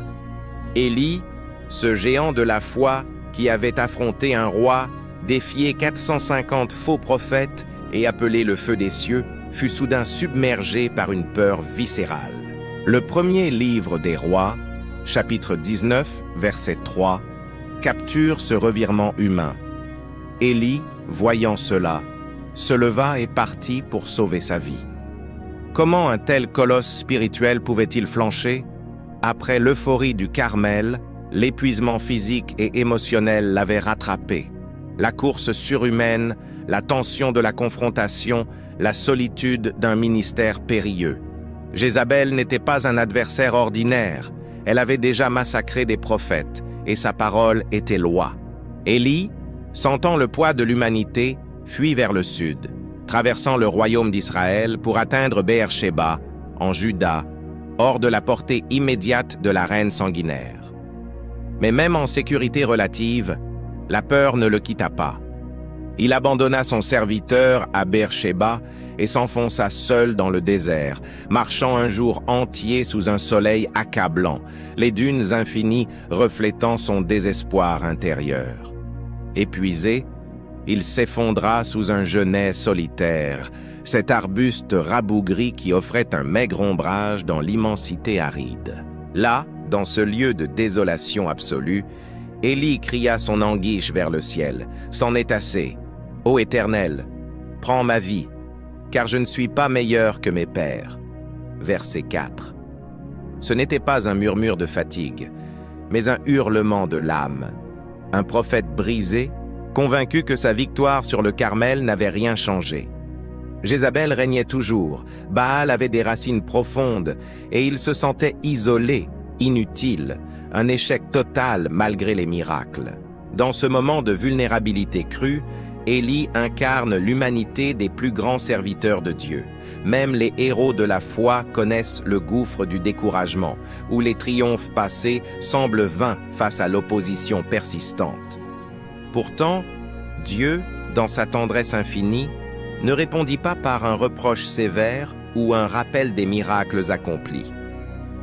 Élie, ce géant de la foi qui avait affronté un roi, défié 450 faux prophètes et appelé le feu des cieux, fut soudain submergé par une peur viscérale. Le premier livre des rois, chapitre 19, verset 3, capture ce revirement humain. Élie, voyant cela, se leva et partit pour sauver sa vie. Comment un tel colosse spirituel pouvait-il flancher? Après l'euphorie du Carmel, l'épuisement physique et émotionnel l'avait rattrapé. La course surhumaine, la tension de la confrontation, la solitude d'un ministère périlleux. Jézabel n'était pas un adversaire ordinaire. Elle avait déjà massacré des prophètes, et sa parole était loi. Élie, sentant le poids de l'humanité, fuit vers le sud, traversant le royaume d'Israël pour atteindre Beer-Sheba, en Juda, hors de la portée immédiate de la reine sanguinaire. Mais même en sécurité relative, la peur ne le quitta pas. Il abandonna son serviteur à Beer-Sheba et s'enfonça seul dans le désert, marchant un jour entier sous un soleil accablant, les dunes infinies reflétant son désespoir intérieur. Épuisé, il s'effondra sous un genêt solitaire, cet arbuste rabougri qui offrait un maigre ombrage dans l'immensité aride. Là, dans ce lieu de désolation absolue, Élie cria son anguiche vers le ciel. « C'en est assez. Ô Éternel, prends ma vie, car je ne suis pas meilleur que mes pères. » Verset 4. Ce n'était pas un murmure de fatigue, mais un hurlement de l'âme. Un prophète brisé, convaincu que sa victoire sur le Carmel n'avait rien changé. Jézabel régnait toujours, Baal avait des racines profondes, et il se sentait isolé, inutile, un échec total malgré les miracles. Dans ce moment de vulnérabilité crue, Élie incarne l'humanité des plus grands serviteurs de Dieu. Même les héros de la foi connaissent le gouffre du découragement, où les triomphes passés semblent vains face à l'opposition persistante. Pourtant, Dieu, dans sa tendresse infinie, ne répondit pas par un reproche sévère ou un rappel des miracles accomplis.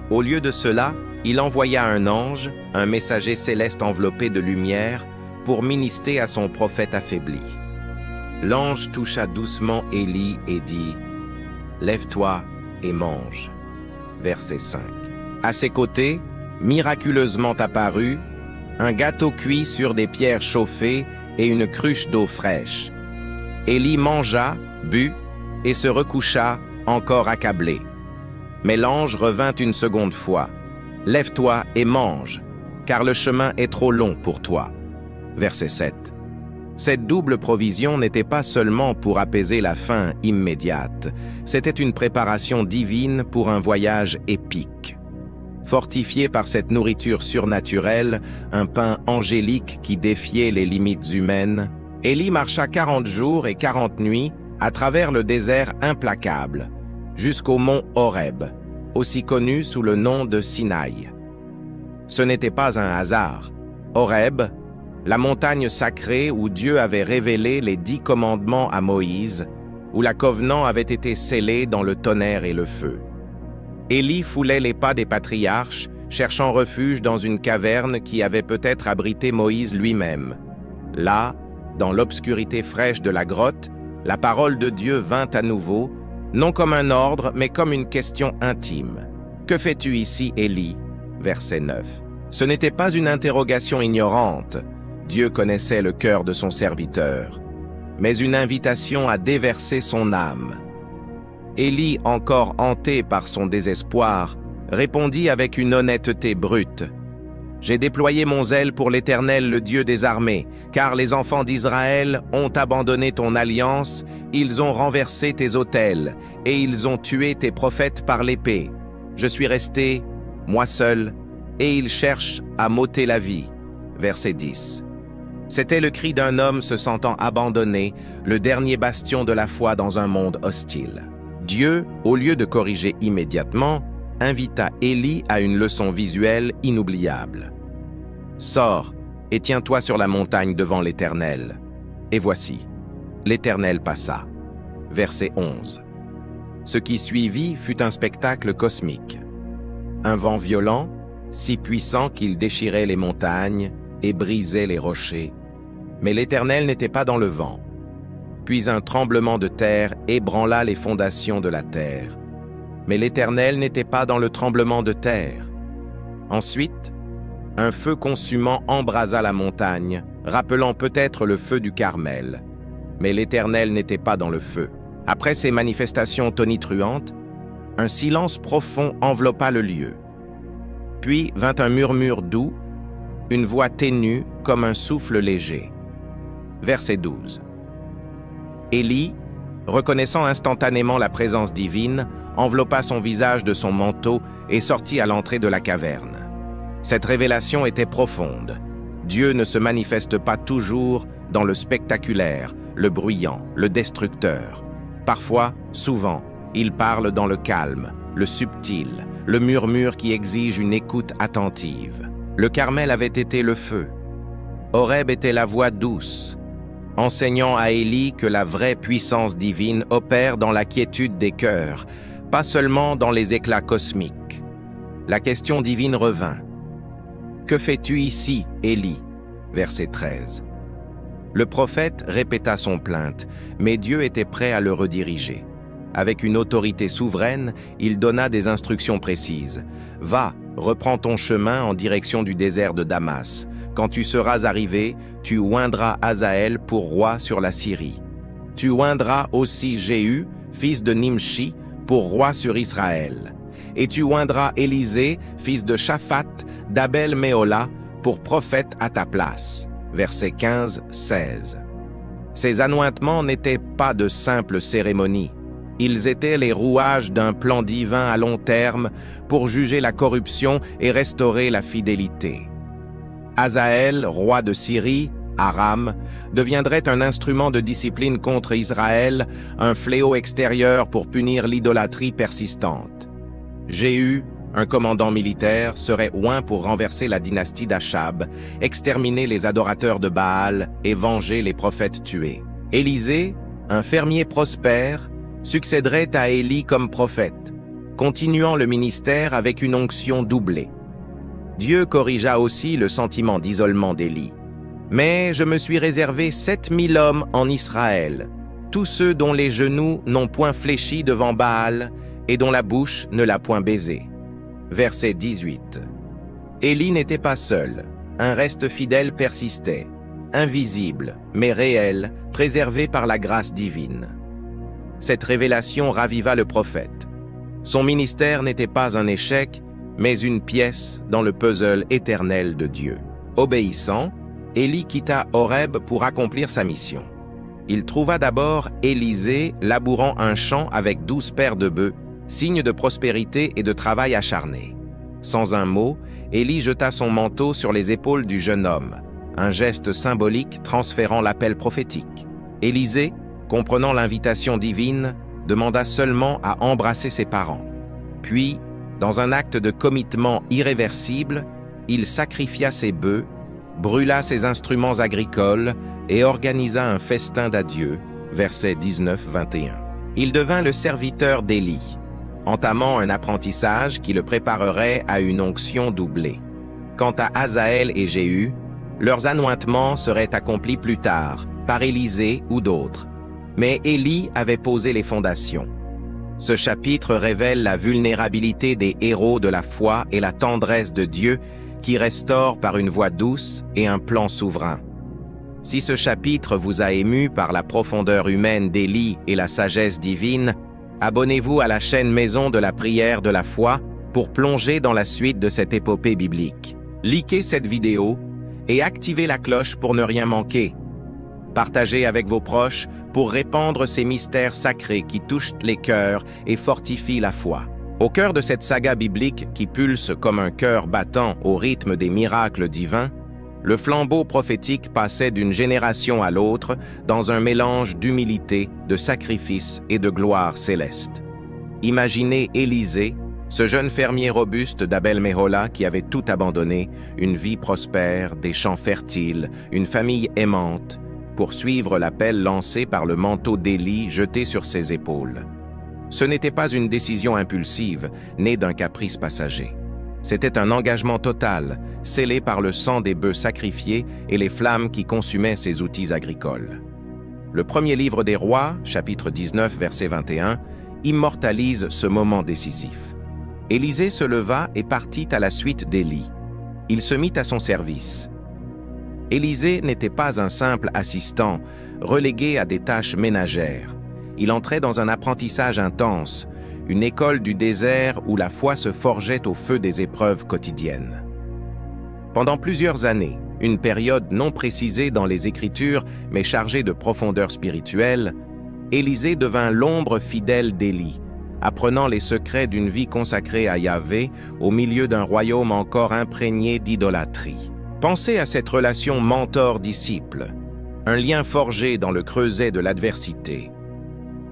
Au lieu de cela, il envoya un ange, un messager céleste enveloppé de lumière, pour ministrer à son prophète affaibli. L'ange toucha doucement Élie et dit « Lève-toi et mange ». Verset 5. À ses côtés, miraculeusement apparut, un gâteau cuit sur des pierres chauffées et une cruche d'eau fraîche. Élie mangea, but et se recoucha, encore accablé. Mais l'ange revint une seconde fois. « Lève-toi et mange, car le chemin est trop long pour toi. » Verset 7. Cette double provision n'était pas seulement pour apaiser la faim immédiate, c'était une préparation divine pour un voyage épique. Fortifié par cette nourriture surnaturelle, un pain angélique qui défiait les limites humaines, Élie marcha 40 jours et 40 nuits à travers le désert implacable, jusqu'au mont Horeb, aussi connu sous le nom de Sinaï. Ce n'était pas un hasard. Horeb, la montagne sacrée où Dieu avait révélé les 10 commandements à Moïse, où la covenant avait été scellée dans le tonnerre et le feu. Élie foulait les pas des patriarches, cherchant refuge dans une caverne qui avait peut-être abrité Moïse lui-même. Là, dans l'obscurité fraîche de la grotte, la parole de Dieu vint à nouveau, non comme un ordre, mais comme une question intime. « Que fais-tu ici, Élie » Verset 9. Ce n'était pas une interrogation ignorante. Dieu connaissait le cœur de son serviteur, mais une invitation à déverser son âme. Élie, encore hanté par son désespoir, répondit avec une honnêteté brute. « J'ai déployé mon zèle pour l'Éternel, le Dieu des armées, car les enfants d'Israël ont abandonné ton alliance, ils ont renversé tes autels, et ils ont tué tes prophètes par l'épée. Je suis resté, moi seul, et ils cherchent à m'ôter la vie. » Verset 10. C'était le cri d'un homme se sentant abandonné, le dernier bastion de la foi dans un monde hostile. Dieu, au lieu de corriger immédiatement, invita Élie à une leçon visuelle inoubliable. « Sors et tiens-toi sur la montagne devant l'Éternel. » Et voici, l'Éternel passa. Verset 11. Ce qui suivit fut un spectacle cosmique. Un vent violent, si puissant qu'il déchirait les montagnes et brisait les rochers. Mais l'Éternel n'était pas dans le vent. Puis un tremblement de terre ébranla les fondations de la terre. Mais l'Éternel n'était pas dans le tremblement de terre. Ensuite, un feu consumant embrasa la montagne, rappelant peut-être le feu du Carmel. Mais l'Éternel n'était pas dans le feu. Après ces manifestations tonitruantes, un silence profond enveloppa le lieu. Puis vint un murmure doux, une voix ténue comme un souffle léger. Verset 12. Élie, reconnaissant instantanément la présence divine, enveloppa son visage de son manteau et sortit à l'entrée de la caverne. Cette révélation était profonde. Dieu ne se manifeste pas toujours dans le spectaculaire, le bruyant, le destructeur. Parfois, souvent, il parle dans le calme, le subtil, le murmure qui exige une écoute attentive. Le Carmel avait été le feu. Horeb était la voix douce, enseignant à Élie que la vraie puissance divine opère dans la quiétude des cœurs, pas seulement dans les éclats cosmiques. La question divine revint. « Que fais-tu ici, Élie » Verset 13. Le prophète répéta son plainte, mais Dieu était prêt à le rediriger. Avec une autorité souveraine, il donna des instructions précises. « Va, reprends ton chemin en direction du désert de Damas. Quand tu seras arrivé, tu oindras Hazaël pour roi sur la Syrie. Tu oindras aussi Jéhu, fils de Nimshi, pour roi sur Israël. Et tu oindras Élisée, fils de Shaphat, d'Abel-Méhola, pour prophète à ta place. » Versets 15-16. Ces anointements n'étaient pas de simples cérémonies. Ils étaient les rouages d'un plan divin à long terme pour juger la corruption et restaurer la fidélité. Hazaël, roi de Syrie, Aram, deviendrait un instrument de discipline contre Israël, un fléau extérieur pour punir l'idolâtrie persistante. Jéhu, un commandant militaire, serait oint pour renverser la dynastie d'Achab, exterminer les adorateurs de Baal et venger les prophètes tués. Élisée, un fermier prospère, succéderait à Élie comme prophète, continuant le ministère avec une onction doublée. Dieu corrigea aussi le sentiment d'isolement d'Élie. Mais je me suis réservé 7000 hommes en Israël, tous ceux dont les genoux n'ont point fléchi devant Baal et dont la bouche ne l'a point baisé. Verset 18. Élie n'était pas seul, un reste fidèle persistait, invisible, mais réel, préservé par la grâce divine. Cette révélation raviva le prophète. Son ministère n'était pas un échec, mais une pièce dans le puzzle éternel de Dieu. Obéissant, Élie quitta Horeb pour accomplir sa mission. Il trouva d'abord Élisée labourant un champ avec 12 paires de bœufs, signe de prospérité et de travail acharné. Sans un mot, Élie jeta son manteau sur les épaules du jeune homme, un geste symbolique transférant l'appel prophétique. Élisée, comprenant l'invitation divine, demanda seulement à embrasser ses parents. Puis, dans un acte de committement irréversible, il sacrifia ses bœufs, brûla ses instruments agricoles et organisa un festin d'adieu, versets 19-21. Il devint le serviteur d'Élie, entamant un apprentissage qui le préparerait à une onction doublée. Quant à Hazaël et Jéhu, leurs anointements seraient accomplis plus tard, par Élisée ou d'autres. Mais Élie avait posé les fondations. Ce chapitre révèle la vulnérabilité des héros de la foi et la tendresse de Dieu qui restaure par une voix douce et un plan souverain. Si ce chapitre vous a ému par la profondeur humaine d'Élie et la sagesse divine, abonnez-vous à la chaîne Maison de la prière de la foi pour plonger dans la suite de cette épopée biblique. Likez cette vidéo et activez la cloche pour ne rien manquer. Partagez avec vos proches pour répandre ces mystères sacrés qui touchent les cœurs et fortifient la foi. Au cœur de cette saga biblique qui pulse comme un cœur battant au rythme des miracles divins, le flambeau prophétique passait d'une génération à l'autre dans un mélange d'humilité, de sacrifice et de gloire céleste. Imaginez Élisée, ce jeune fermier robuste d'Abel-Méhola qui avait tout abandonné, une vie prospère, des champs fertiles, une famille aimante, pour suivre l'appel lancé par le manteau d'Élie jeté sur ses épaules. Ce n'était pas une décision impulsive, née d'un caprice passager. C'était un engagement total, scellé par le sang des bœufs sacrifiés et les flammes qui consumaient ses outils agricoles. Le premier livre des rois, chapitre 19, verset 21, immortalise ce moment décisif. Élisée se leva et partit à la suite d'Élie. Il se mit à son service. Élisée n'était pas un simple assistant, relégué à des tâches ménagères. Il entrait dans un apprentissage intense, une école du désert où la foi se forgeait au feu des épreuves quotidiennes. Pendant plusieurs années, une période non précisée dans les Écritures, mais chargée de profondeur spirituelle, Élisée devint l'ombre fidèle d'Élie, apprenant les secrets d'une vie consacrée à Yahvé au milieu d'un royaume encore imprégné d'idolâtrie. Pensez à cette relation mentor-disciple, un lien forgé dans le creuset de l'adversité.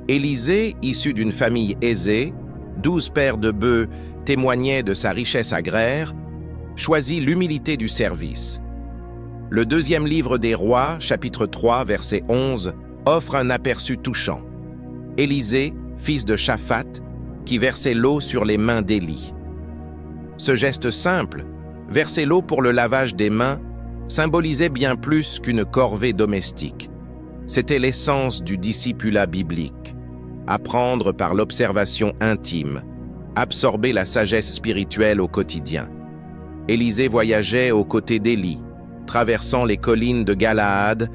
Élisée, issu d'une famille aisée, 12 paires de bœufs témoignaient de sa richesse agraire, choisit l'humilité du service. Le deuxième livre des rois, chapitre 3, verset 11, offre un aperçu touchant. Élisée, fils de Shaphat, qui versait l'eau sur les mains d'Élie. Ce geste simple, verser l'eau pour le lavage des mains, symbolisait bien plus qu'une corvée domestique. C'était l'essence du discipulat biblique. Apprendre par l'observation intime, absorber la sagesse spirituelle au quotidien. Élisée voyageait aux côtés d'Élie, traversant les collines de Galaad,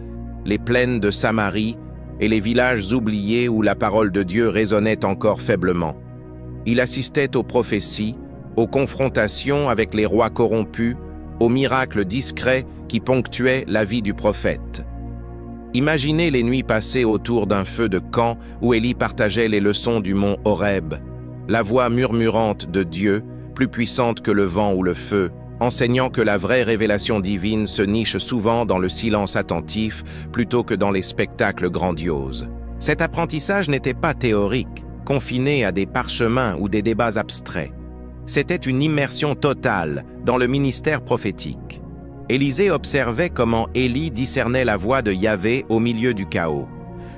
les plaines de Samarie et les villages oubliés où la parole de Dieu résonnait encore faiblement. Il assistait aux prophéties, aux confrontations avec les rois corrompus, aux miracles discrets qui ponctuaient la vie du prophète. Imaginez les nuits passées autour d'un feu de camp où Élie partageait les leçons du mont Horeb, la voix murmurante de Dieu, plus puissante que le vent ou le feu, enseignant que la vraie révélation divine se niche souvent dans le silence attentif plutôt que dans les spectacles grandioses. Cet apprentissage n'était pas théorique, confiné à des parchemins ou des débats abstraits. C'était une immersion totale dans le ministère prophétique. Élisée observait comment Élie discernait la voix de Yahvé au milieu du chaos,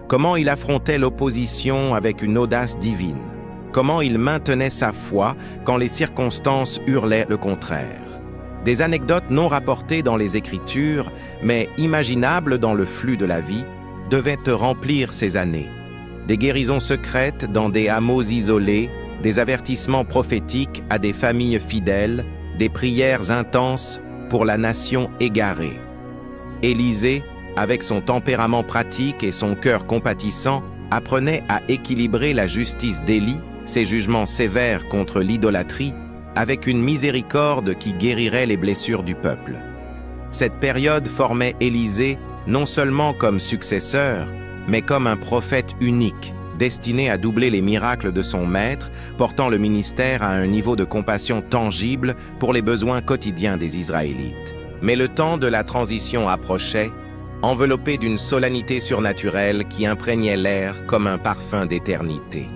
comment il affrontait l'opposition avec une audace divine, comment il maintenait sa foi quand les circonstances hurlaient le contraire. Des anecdotes non rapportées dans les Écritures, mais imaginables dans le flux de la vie, devaient te remplir ces années. Des guérisons secrètes dans des hameaux isolés, des avertissements prophétiques à des familles fidèles, des prières intenses pour la nation égarée. Élisée, avec son tempérament pratique et son cœur compatissant, apprenait à équilibrer la justice d'Élie, ses jugements sévères contre l'idolâtrie, avec une miséricorde qui guérirait les blessures du peuple. Cette période formait Élisée non seulement comme successeur, mais comme un prophète unique, destiné à doubler les miracles de son maître, portant le ministère à un niveau de compassion tangible pour les besoins quotidiens des Israélites. Mais le temps de la transition approchait, enveloppé d'une solennité surnaturelle qui imprégnait l'air comme un parfum d'éternité.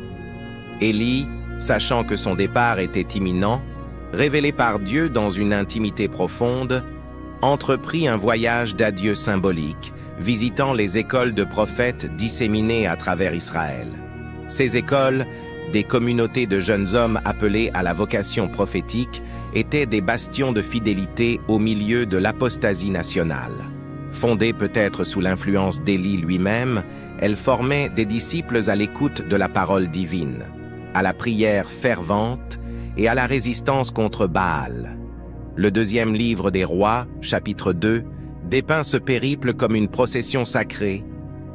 Élie, sachant que son départ était imminent, révélé par Dieu dans une intimité profonde, entreprit un voyage d'adieu symbolique, visitant les écoles de prophètes disséminées à travers Israël. Ces écoles, des communautés de jeunes hommes appelés à la vocation prophétique, étaient des bastions de fidélité au milieu de l'apostasie nationale. Fondées peut-être sous l'influence d'Élie lui-même, elles formaient des disciples à l'écoute de la parole divine, à la prière fervente et à la résistance contre Baal. Le deuxième livre des Rois, chapitre 2, dépeint ce périple comme une procession sacrée.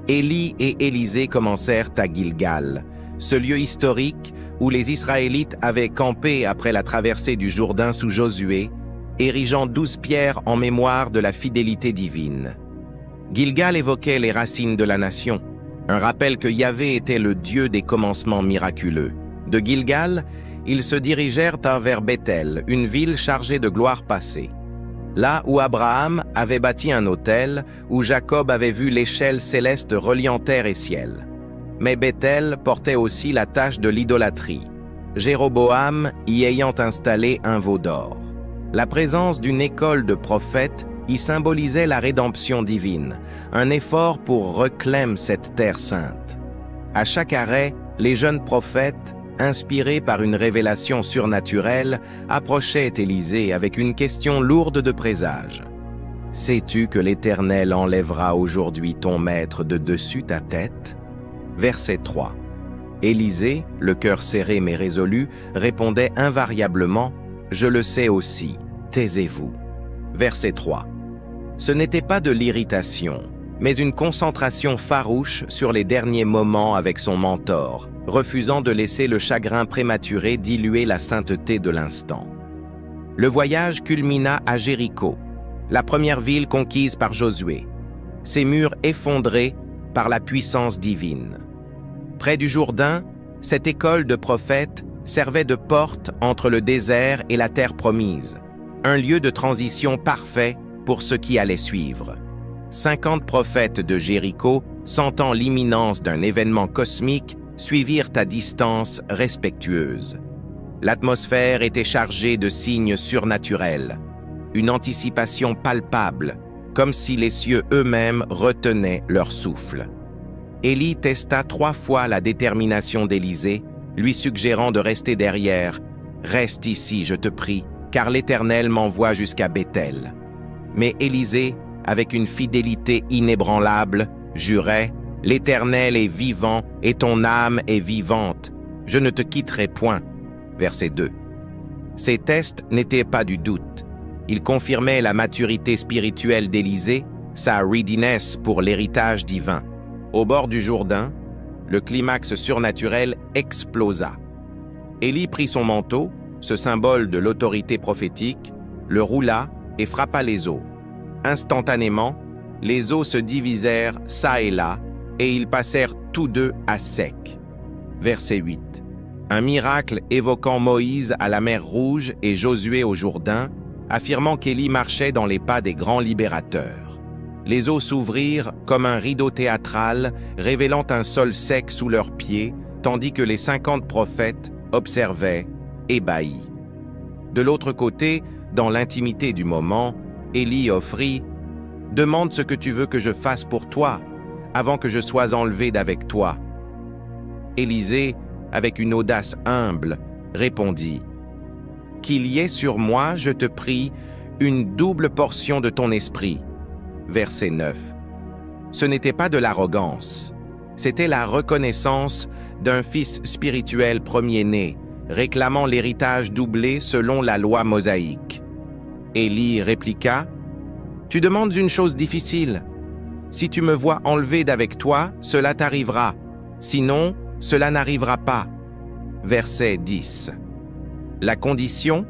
Élie et Élisée commencèrent à Gilgal, ce lieu historique où les Israélites avaient campé après la traversée du Jourdain sous Josué, érigeant 12 pierres en mémoire de la fidélité divine. Gilgal évoquait les racines de la nation, un rappel que Yahvé était le Dieu des commencements miraculeux. De Gilgal, ils se dirigèrent vers Béthel, une ville chargée de gloire passée. Là où Abraham avait bâti un autel, où Jacob avait vu l'échelle céleste reliant terre et ciel. Mais Béthel portait aussi la tâche de l'idolâtrie, Jéroboam y ayant installé un veau d'or. La présence d'une école de prophètes y symbolisait la rédemption divine, un effort pour reclaimer cette terre sainte. À chaque arrêt, les jeunes prophètes, inspirés par une révélation surnaturelle, approchaient Élisée avec une question lourde de présage. « Sais-tu que l'Éternel enlèvera aujourd'hui ton maître de dessus ta tête ?» Verset 3. Élisée, le cœur serré mais résolu, répondait invariablement « Je le sais aussi, taisez-vous » Verset 3. Ce n'était pas de l'irritation, mais une concentration farouche sur les derniers moments avec son mentor, refusant de laisser le chagrin prématuré diluer la sainteté de l'instant. Le voyage culmina à Jéricho, la première ville conquise par Josué, ses murs effondrés par la puissance divine. Près du Jourdain, cette école de prophètes servait de porte entre le désert et la terre promise, un lieu de transition parfait pour ceux qui allaient suivre. 50 prophètes de Jéricho, sentant l'imminence d'un événement cosmique, suivirent à distance respectueuse. L'atmosphère était chargée de signes surnaturels, une anticipation palpable, comme si les cieux eux-mêmes retenaient leur souffle. Élie testa 3 fois la détermination d'Élisée, lui suggérant de rester derrière. « Reste ici, je te prie, car l'Éternel m'envoie jusqu'à Béthel. » Mais Élisée, avec une fidélité inébranlable, jurait « L'Éternel est vivant et ton âme est vivante. Je ne te quitterai point. » Verset 2. Ces tests n'étaient pas du doute. Ils confirmaient la maturité spirituelle d'Élisée, sa readiness pour l'héritage divin. Au bord du Jourdain, le climax surnaturel explosa. Élie prit son manteau, ce symbole de l'autorité prophétique, le roula et frappa les eaux. Instantanément, les eaux se divisèrent çà et là, et ils passèrent tous deux à sec. Verset 8. Un miracle évoquant Moïse à la mer Rouge et Josué au Jourdain, affirmant qu'Élie marchait dans les pas des grands libérateurs. Les eaux s'ouvrirent comme un rideau théâtral, révélant un sol sec sous leurs pieds, tandis que les 50 prophètes observaient, ébahis. De l'autre côté, dans l'intimité du moment, Élie offrit « Demande ce que tu veux que je fasse pour toi, avant que je sois enlevé d'avec toi. » Élisée, avec une audace humble, répondit « Qu'il y ait sur moi, je te prie, une double portion de ton esprit. » Verset 9. Ce n'était pas de l'arrogance, c'était la reconnaissance d'un fils spirituel premier-né, réclamant l'héritage doublé selon la loi mosaïque. Élie répliqua « Tu demandes une chose difficile. Si tu me vois enlevé d'avec toi, cela t'arrivera. Sinon, cela n'arrivera pas. » Verset 10. La condition,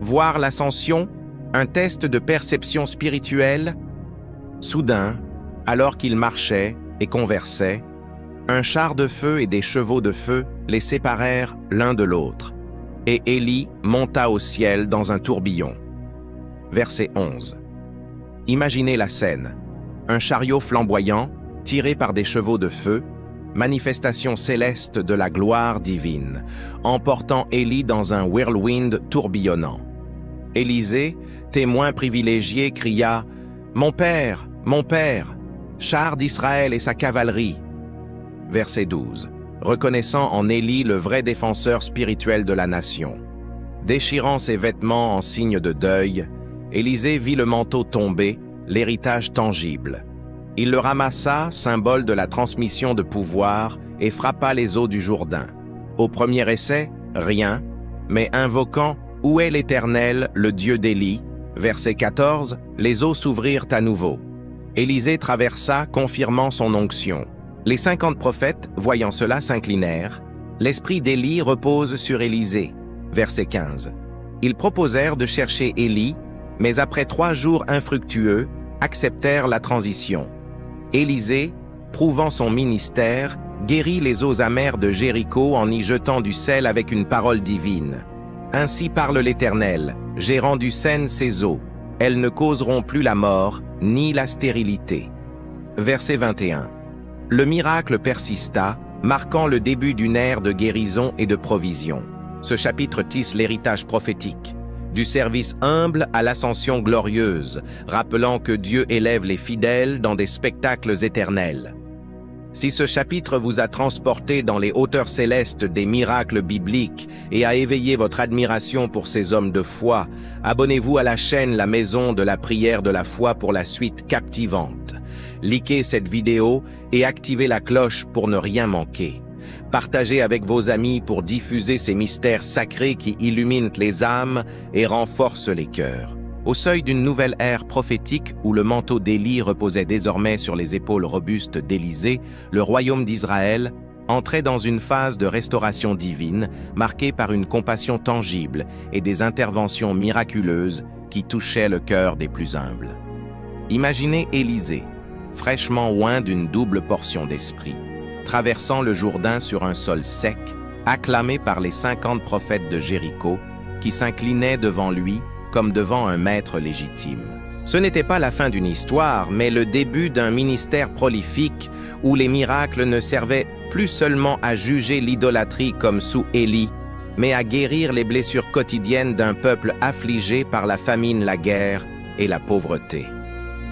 voir l'ascension, un test de perception spirituelle. Soudain, alors qu'ils marchaient et conversaient, un char de feu et des chevaux de feu les séparèrent l'un de l'autre, et Élie monta au ciel dans un tourbillon. Verset 11. Imaginez la scène. Un chariot flamboyant, tiré par des chevaux de feu, manifestation céleste de la gloire divine, emportant Élie dans un whirlwind tourbillonnant. Élisée, témoin privilégié, cria « Mon père, char d'Israël et sa cavalerie !» Verset 12. Reconnaissant en Élie le vrai défenseur spirituel de la nation. Déchirant ses vêtements en signe de deuil, Élisée vit le manteau tomber, l'héritage tangible. Il le ramassa, symbole de la transmission de pouvoir, et frappa les eaux du Jourdain. Au premier essai, rien, mais invoquant « Où est l'Éternel, le Dieu d'Élie ?» Verset 14, les eaux s'ouvrirent à nouveau. Élisée traversa, confirmant son onction. Les 50 prophètes, voyant cela, s'inclinèrent. L'esprit d'Élie repose sur Élisée. Verset 15. Ils proposèrent de chercher Élie, mais après 3 jours infructueux, acceptèrent la transition. Élisée, prouvant son ministère, guérit les eaux amères de Jéricho en y jetant du sel avec une parole divine. Ainsi parle l'Éternel, j'ai rendu saines ces eaux. Elles ne causeront plus la mort, ni la stérilité. Verset 21. Le miracle persista, marquant le début d'une ère de guérison et de provision. Ce chapitre tisse l'héritage prophétique, du service humble à l'ascension glorieuse, rappelant que Dieu élève les fidèles dans des spectacles éternels. Si ce chapitre vous a transporté dans les hauteurs célestes des miracles bibliques et a éveillé votre admiration pour ces hommes de foi, abonnez-vous à la chaîne La Maison de la Prière de la Foi pour la suite captivante. Likez cette vidéo et activez la cloche pour ne rien manquer. Partagez avec vos amis pour diffuser ces mystères sacrés qui illuminent les âmes et renforcent les cœurs. Au seuil d'une nouvelle ère prophétique où le manteau d'Élie reposait désormais sur les épaules robustes d'Élisée, le royaume d'Israël entrait dans une phase de restauration divine marquée par une compassion tangible et des interventions miraculeuses qui touchaient le cœur des plus humbles. Imaginez Élisée, fraîchement oint d'une double portion d'esprit, traversant le Jourdain sur un sol sec, acclamé par les 50 prophètes de Jéricho qui s'inclinaient devant lui comme devant un maître légitime. Ce n'était pas la fin d'une histoire, mais le début d'un ministère prolifique où les miracles ne servaient plus seulement à juger l'idolâtrie comme sous Élie, mais à guérir les blessures quotidiennes d'un peuple affligé par la famine, la guerre et la pauvreté.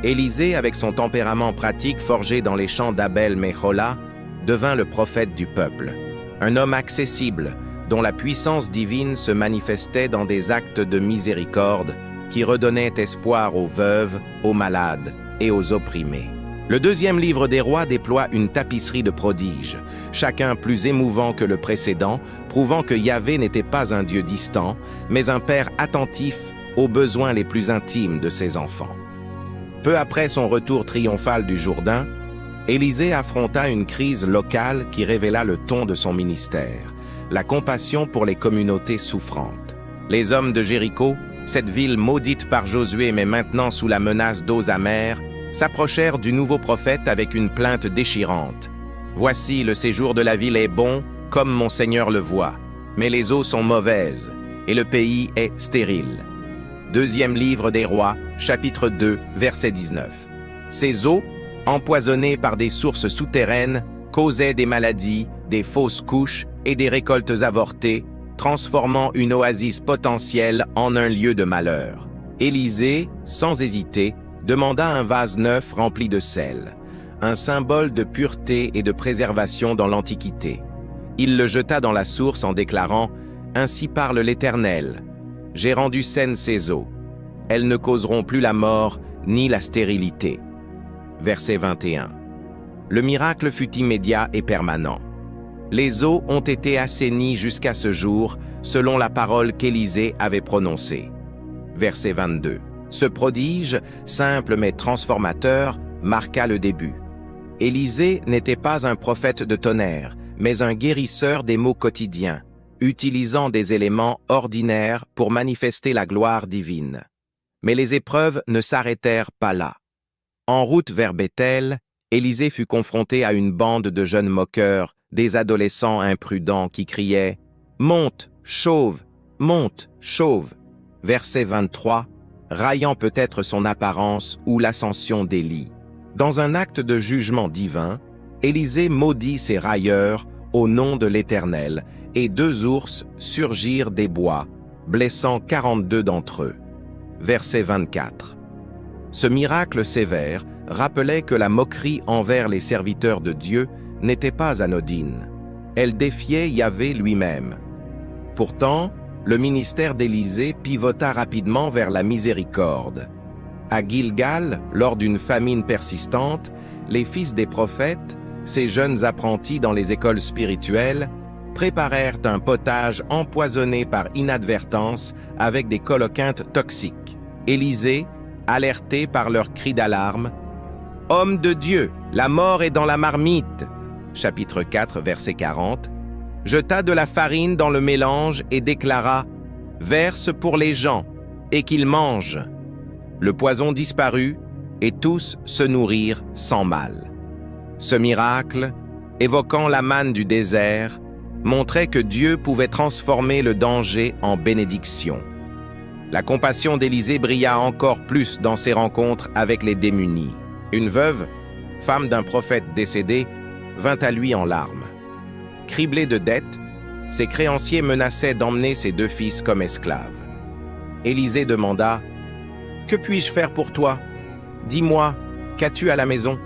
Élisée, avec son tempérament pratique forgé dans les champs d'Abel-Méhola, devint le prophète du peuple, un homme accessible, dont la puissance divine se manifestait dans des actes de miséricorde qui redonnaient espoir aux veuves, aux malades et aux opprimés. Le deuxième livre des rois déploie une tapisserie de prodiges, chacun plus émouvant que le précédent, prouvant que Yahvé n'était pas un Dieu distant, mais un Père attentif aux besoins les plus intimes de ses enfants. Peu après son retour triomphal du Jourdain, Élisée affronta une crise locale qui révéla le ton de son ministère, la compassion pour les communautés souffrantes. Les hommes de Jéricho, cette ville maudite par Josué mais maintenant sous la menace d'eaux amères, s'approchèrent du nouveau prophète avec une plainte déchirante. « Voici, le séjour de la ville est bon, comme mon Seigneur le voit, mais les eaux sont mauvaises, et le pays est stérile. » Deuxième livre des Rois, chapitre 2, verset 19. Ces eaux, empoisonnées par des sources souterraines, causaient des maladies, des fausses couches et des récoltes avortées, transformant une oasis potentielle en un lieu de malheur. Élisée, sans hésiter, demanda un vase neuf rempli de sel, un symbole de pureté et de préservation dans l'Antiquité. Il le jeta dans la source en déclarant « Ainsi parle l'Éternel. J'ai rendu saines ces eaux. Elles ne causeront plus la mort ni la stérilité. » Verset 21. Le miracle fut immédiat et permanent. Les eaux ont été assainies jusqu'à ce jour, selon la parole qu'Élisée avait prononcée. Verset 22. Ce prodige, simple mais transformateur, marqua le début. Élisée n'était pas un prophète de tonnerre, mais un guérisseur des maux quotidiens, utilisant des éléments ordinaires pour manifester la gloire divine. Mais les épreuves ne s'arrêtèrent pas là. En route vers Béthel, Élisée fut confronté à une bande de jeunes moqueurs, des adolescents imprudents qui criaient « Monte, chauve! Monte, chauve !» Verset 23, raillant peut-être son apparence ou l'ascension d'Élie. Dans un acte de jugement divin, Élisée maudit ces railleurs au nom de l'Éternel, et 2 ours surgirent des bois, blessant 42 d'entre eux. Verset 24. Ce miracle sévère rappelait que la moquerie envers les serviteurs de Dieu n'était pas anodine. Elle défiait Yahvé lui-même. Pourtant, le ministère d'Élisée pivota rapidement vers la miséricorde. À Gilgal, lors d'une famine persistante, les fils des prophètes, ces jeunes apprentis dans les écoles spirituelles, préparèrent un potage empoisonné par inadvertance avec des coloquintes toxiques. Élisée, alerté par leurs cris d'alarme, « Homme de Dieu, la mort est dans la marmite !» Chapitre 4, verset 40, jeta de la farine dans le mélange et déclara « Verse pour les gens, et qu'ils mangent. » Le poison disparut, et tous se nourrirent sans mal. Ce miracle, évoquant la manne du désert, montrait que Dieu pouvait transformer le danger en bénédiction. La compassion d'Élisée brilla encore plus dans ses rencontres avec les démunis. Une veuve, femme d'un prophète décédé, vint à lui en larmes. Criblée de dettes, ses créanciers menaçaient d'emmener ses 2 fils comme esclaves. Élisée demanda « Que puis-je faire pour toi? Dis-moi, qu'as-tu à la maison ?»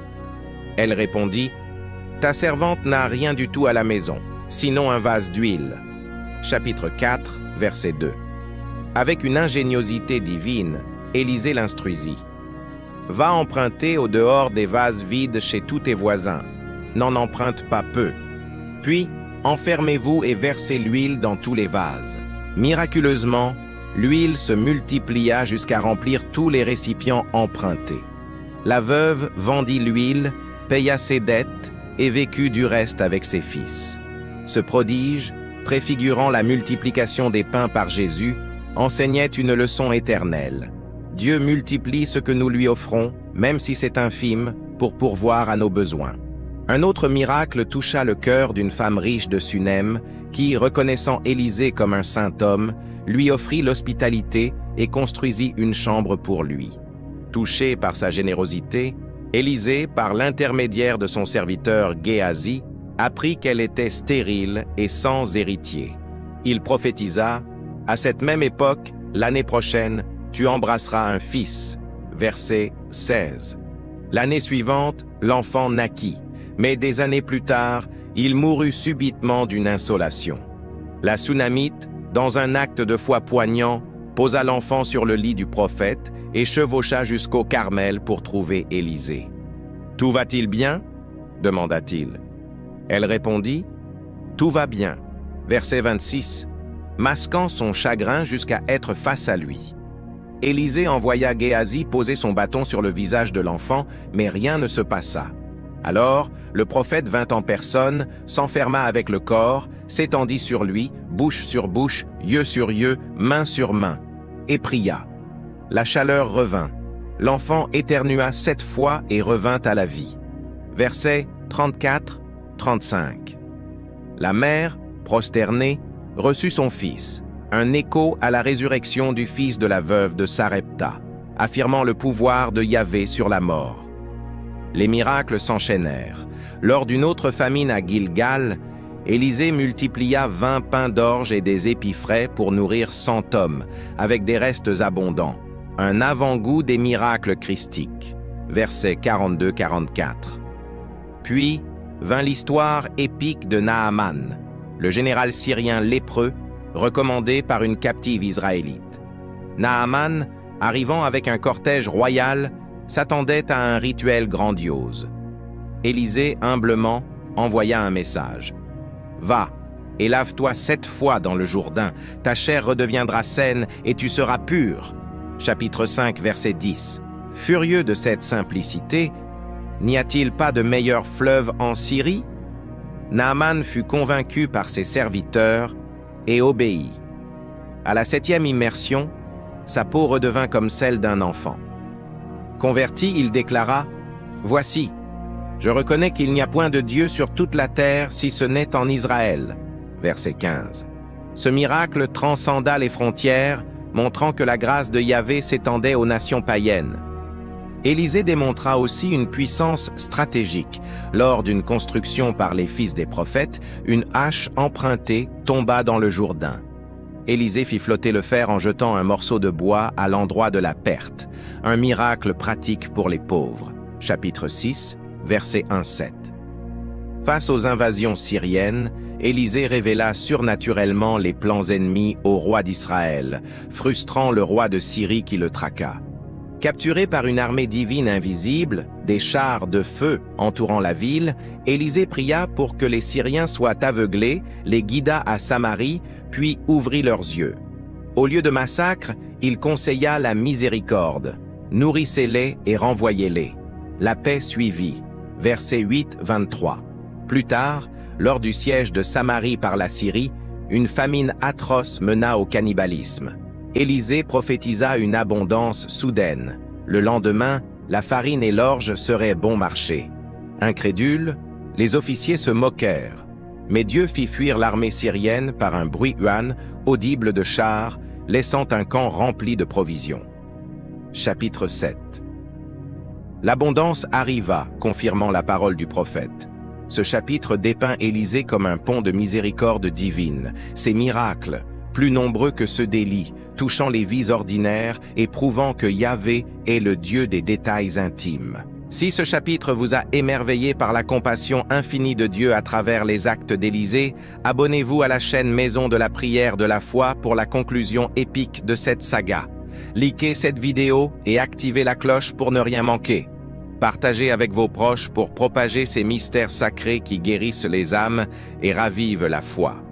Elle répondit « Ta servante n'a rien du tout à la maison, sinon un vase d'huile. » Chapitre 4, verset 2. Avec une ingéniosité divine, Élisée l'instruisit. « Va emprunter au dehors des vases vides chez tous tes voisins. N'en emprunte pas peu. Puis, enfermez-vous et versez l'huile dans tous les vases. » Miraculeusement, l'huile se multiplia jusqu'à remplir tous les récipients empruntés. La veuve vendit l'huile, paya ses dettes et vécut du reste avec ses fils. Ce prodige, préfigurant la multiplication des pains par Jésus, enseignait une leçon éternelle. Dieu multiplie ce que nous lui offrons, même si c'est infime, pour pourvoir à nos besoins. Un autre miracle toucha le cœur d'une femme riche de Sunem qui, reconnaissant Élisée comme un saint homme, lui offrit l'hospitalité et construisit une chambre pour lui. Touché par sa générosité, Élisée, par l'intermédiaire de son serviteur Géasi, apprit qu'elle était stérile et sans héritier. Il prophétisa « À cette même époque, l'année prochaine, tu embrasseras un fils. » Verset 16. L'année suivante, l'enfant naquit, mais des années plus tard, il mourut subitement d'une insolation. La Sunamite, dans un acte de foi poignant, posa l'enfant sur le lit du prophète et chevaucha jusqu'au Carmel pour trouver Élisée. « Tout va-t-il bien ?» demanda-t-il. Elle répondit « Tout va bien. » Verset 26, masquant son chagrin jusqu'à être face à lui. Élisée envoya Géasi poser son bâton sur le visage de l'enfant, mais rien ne se passa. Alors, le prophète vint en personne, s'enferma avec le corps, s'étendit sur lui, bouche sur main sur main, et pria. La chaleur revint. L'enfant éternua 7 fois et revint à la vie. Versets 34-35. La mère, prosternée, reçut son fils, un écho à la résurrection du fils de la veuve de Sarepta, affirmant le pouvoir de Yahvé sur la mort. Les miracles s'enchaînèrent. Lors d'une autre famine à Gilgal, Élisée multiplia 20 pains d'orge et des épis frais pour nourrir 100 hommes, avec des restes abondants. Un avant-goût des miracles christiques. Versets 42-44. Puis vint l'histoire épique de Naaman, le général syrien lépreux, recommandé par une captive israélite. Naaman, arrivant avec un cortège royal, s'attendait à un rituel grandiose. Élisée, humblement, envoya un message. « Va, et lave-toi 7 fois dans le Jourdain, ta chair redeviendra saine et tu seras pur. » Chapitre 5, verset 10. Furieux de cette simplicité, n'y a-t-il pas de meilleur fleuve en Syrie? Naaman fut convaincu par ses serviteurs et obéit. À la 7e immersion, sa peau redevint comme celle d'un enfant. Converti, il déclara « Voici, je reconnais qu'il n'y a point de Dieu sur toute la terre si ce n'est en Israël. » Verset 15. Ce miracle transcenda les frontières, montrant que la grâce de Yahvé s'étendait aux nations païennes. Élisée démontra aussi une puissance stratégique. Lors d'une construction par les fils des prophètes, une hache empruntée tomba dans le Jourdain. Élisée fit flotter le fer en jetant un morceau de bois à l'endroit de la perte, un miracle pratique pour les pauvres. Chapitre 6, verset 1-7. Face aux invasions syriennes, Élisée révéla surnaturellement les plans ennemis au roi d'Israël, frustrant le roi de Syrie qui le traqua. Capturé par une armée divine invisible, des chars de feu entourant la ville, Élisée pria pour que les Syriens soient aveuglés, les guida à Samarie, puis ouvrit leurs yeux. Au lieu de massacre, il conseilla la miséricorde. Nourrissez-les et renvoyez-les. La paix suivit. Verset 8-23. Plus tard, lors du siège de Samarie par la Syrie, une famine atroce mena au cannibalisme. Élisée prophétisa une abondance soudaine. Le lendemain, la farine et l'orge seraient bon marché. Incrédules, les officiers se moquèrent. Mais Dieu fit fuir l'armée syrienne par un bruit huan, audible de chars, laissant un camp rempli de provisions. Chapitre 7. L'abondance arriva, confirmant la parole du prophète. Ce chapitre dépeint Élisée comme un pont de miséricorde divine. Ses miracles, plus nombreux que ceux d'Élie, touchant les vies ordinaires et prouvant que Yahvé est le Dieu des détails intimes. Si ce chapitre vous a émerveillé par la compassion infinie de Dieu à travers les actes d'Élisée, abonnez-vous à la chaîne Maison de la prière de la foi pour la conclusion épique de cette saga. Likez cette vidéo et activez la cloche pour ne rien manquer. Partagez avec vos proches pour propager ces mystères sacrés qui guérissent les âmes et ravivent la foi.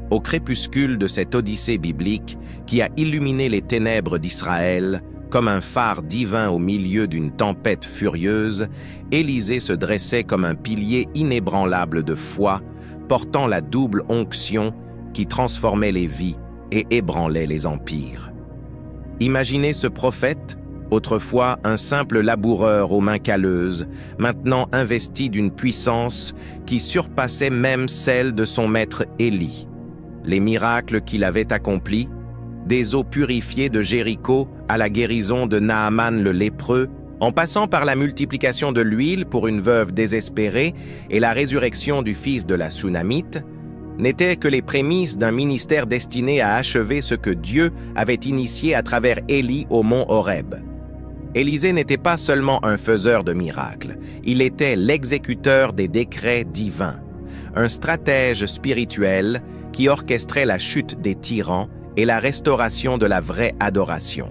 au crépuscule de cette odyssée biblique qui a illuminé les ténèbres d'Israël, comme un phare divin au milieu d'une tempête furieuse, Élisée se dressait comme un pilier inébranlable de foi, portant la double onction qui transformait les vies et ébranlait les empires. Imaginez ce prophète, autrefois un simple laboureur aux mains calleuses, maintenant investi d'une puissance qui surpassait même celle de son maître Élie. Les miracles qu'il avait accomplis, des eaux purifiées de Jéricho à la guérison de Naaman le lépreux, en passant par la multiplication de l'huile pour une veuve désespérée et la résurrection du fils de la Sunamite, n'étaient que les prémices d'un ministère destiné à achever ce que Dieu avait initié à travers Élie au mont Horeb. Élisée n'était pas seulement un faiseur de miracles, il était l'exécuteur des décrets divins, un stratège spirituel qui orchestrait la chute des tyrans et la restauration de la vraie adoration.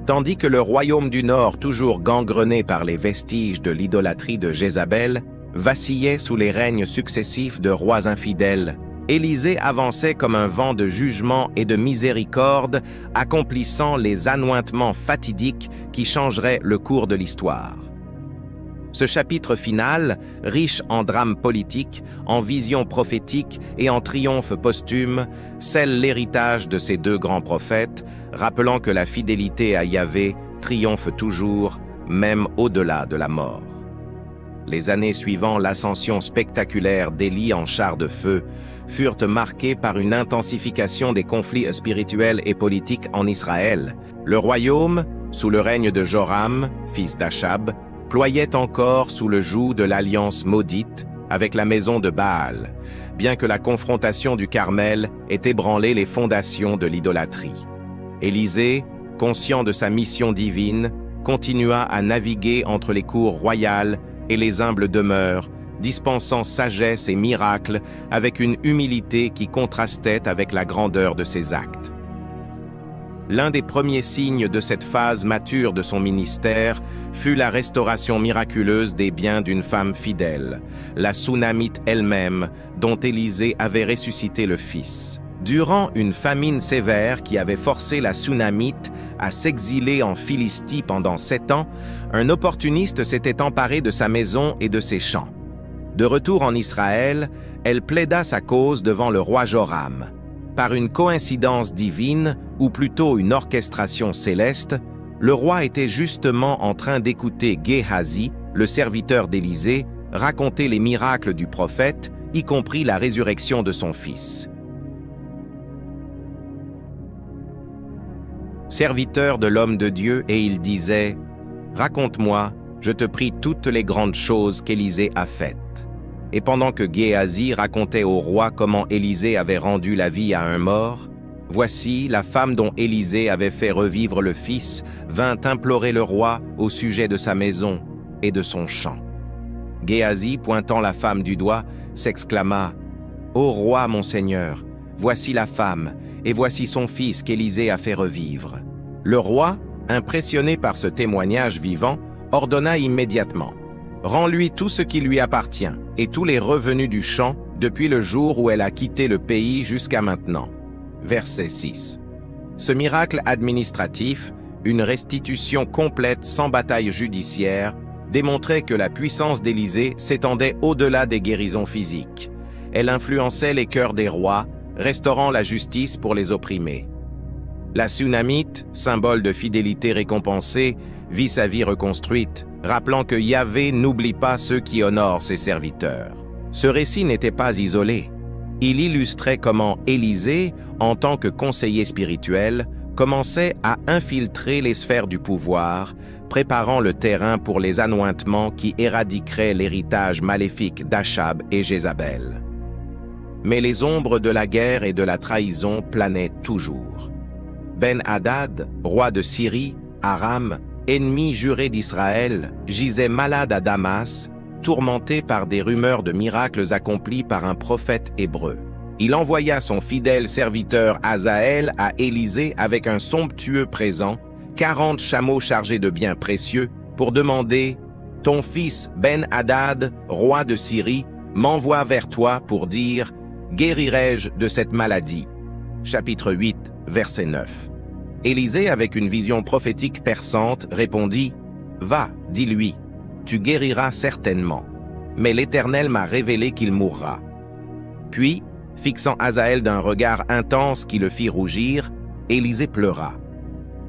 Tandis que le royaume du Nord, toujours gangrené par les vestiges de l'idolâtrie de Jézabel, vacillait sous les règnes successifs de rois infidèles, Élisée avançait comme un vent de jugement et de miséricorde, accomplissant les anointements fatidiques qui changeraient le cours de l'histoire. Ce chapitre final, riche en drames politiques, en visions prophétiques et en triomphes posthumes, scelle l'héritage de ces deux grands prophètes, rappelant que la fidélité à Yahvé triomphe toujours, même au-delà de la mort. Les années suivant l'ascension spectaculaire d'Élie en char de feu furent marquées par une intensification des conflits spirituels et politiques en Israël. Le royaume, sous le règne de Joram, fils d'Achab, ployait encore sous le joug de l'alliance maudite avec la maison de Baal, bien que la confrontation du Carmel ait ébranlé les fondations de l'idolâtrie. Élisée, conscient de sa mission divine, continua à naviguer entre les cours royales et les humbles demeures, dispensant sagesse et miracles avec une humilité qui contrastait avec la grandeur de ses actes. L'un des premiers signes de cette phase mature de son ministère fut la restauration miraculeuse des biens d'une femme fidèle, la Sunamite elle-même, dont Élisée avait ressuscité le fils. Durant une famine sévère qui avait forcé la Sunamite à s'exiler en Philistie pendant 7 ans, un opportuniste s'était emparé de sa maison et de ses champs. De retour en Israël, elle plaida sa cause devant le roi Joram. Par une coïncidence divine, ou plutôt une orchestration céleste, le roi était justement en train d'écouter Géhazi, le serviteur d'Élisée, raconter les miracles du prophète, y compris la résurrection de son fils. Serviteur de l'homme de Dieu, et il disait « Raconte-moi, je te prie toutes les grandes choses qu'Élisée a faites. » Et pendant que Géhazi racontait au roi comment Élisée avait rendu la vie à un mort, voici la femme dont Élisée avait fait revivre le fils vint implorer le roi au sujet de sa maison et de son champ. Géhazi, pointant la femme du doigt, s'exclama « Ô roi, mon seigneur, voici la femme, et voici son fils qu'Élisée a fait revivre. » Le roi, impressionné par ce témoignage vivant, ordonna immédiatement « Rends-lui tout ce qui lui appartient et tous les revenus du champ depuis le jour où elle a quitté le pays jusqu'à maintenant. » Verset 6. Ce miracle administratif, une restitution complète sans bataille judiciaire, démontrait que la puissance d'Élisée s'étendait au-delà des guérisons physiques. Elle influençait les cœurs des rois, restaurant la justice pour les opprimés. La Sunamite, symbole de fidélité récompensée, vit sa vie reconstruite, rappelant que Yahvé n'oublie pas ceux qui honorent ses serviteurs. Ce récit n'était pas isolé. Il illustrait comment Élisée, en tant que conseiller spirituel, commençait à infiltrer les sphères du pouvoir, préparant le terrain pour les anointements qui éradiqueraient l'héritage maléfique d'Achab et Jézabel. Mais les ombres de la guerre et de la trahison planaient toujours. Ben-Hadad, roi de Syrie, Aram, ennemi juré d'Israël, gisait malade à Damas, tourmenté par des rumeurs de miracles accomplis par un prophète hébreu. Il envoya son fidèle serviteur Hazaël à Élisée avec un somptueux présent, 40 chameaux chargés de biens précieux, pour demander « Ton fils Ben-Hadad, roi de Syrie, m'envoie vers toi pour dire « guérirai-je de cette maladie » Chapitre 8, verset 9. Élisée, avec une vision prophétique perçante, répondit « Va, dis-lui, tu guériras certainement, mais l'Éternel m'a révélé qu'il mourra. » Puis, fixant Hazaël d'un regard intense qui le fit rougir, Élisée pleura.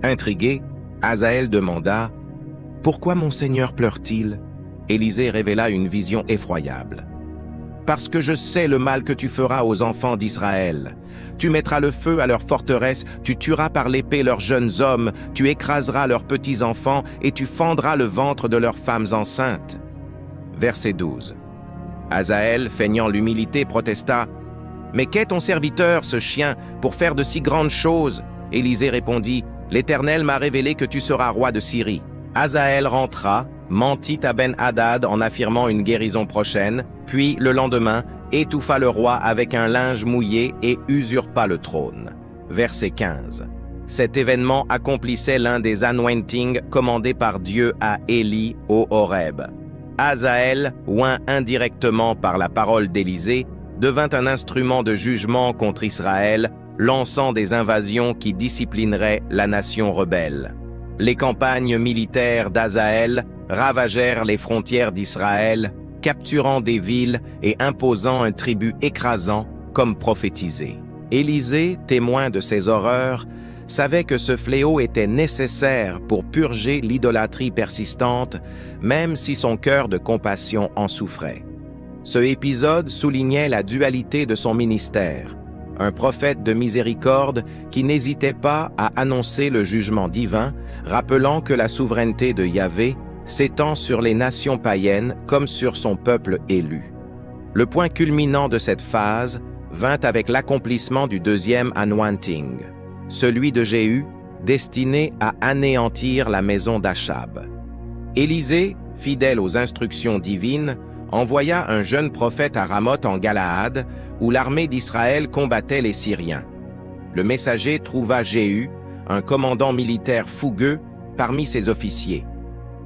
Intrigué, Hazaël demanda « Pourquoi mon Seigneur pleure-t-il » Élisée révéla une vision effroyable. « Parce que je sais le mal que tu feras aux enfants d'Israël. Tu mettras le feu à leurs forteresses, tu tueras par l'épée leurs jeunes hommes, tu écraseras leurs petits-enfants et tu fendras le ventre de leurs femmes enceintes. » Verset 12. Hazaël, feignant l'humilité, protesta « Mais qu'est ton serviteur, ce chien, pour faire de si grandes choses ?» Élisée répondit « L'Éternel m'a révélé que tu seras roi de Syrie. » Hazaël rentra, mentit à Ben-Hadad en affirmant une guérison prochaine, puis, le lendemain, étouffa le roi avec un linge mouillé et usurpa le trône. Verset 15. Cet événement accomplissait l'un des anointings commandés par Dieu à Élie au Horeb. Hazaël, oint indirectement par la parole d'Élisée, devint un instrument de jugement contre Israël, lançant des invasions qui disciplineraient la nation rebelle. Les campagnes militaires d'Hazaël ravagèrent les frontières d'Israël, capturant des villes et imposant un tribut écrasant comme prophétisé. Élisée, témoin de ces horreurs, savait que ce fléau était nécessaire pour purger l'idolâtrie persistante, même si son cœur de compassion en souffrait. Ce épisode soulignait la dualité de son ministère, un prophète de miséricorde qui n'hésitait pas à annoncer le jugement divin, rappelant que la souveraineté de Yahvé s'étend sur les nations païennes comme sur son peuple élu. Le point culminant de cette phase vint avec l'accomplissement du deuxième anointing, celui de Jéhu, destiné à anéantir la maison d'Achab. Élisée, fidèle aux instructions divines, envoya un jeune prophète à Ramoth en Galaad, où l'armée d'Israël combattait les Syriens. Le messager trouva Jéhu, un commandant militaire fougueux, parmi ses officiers.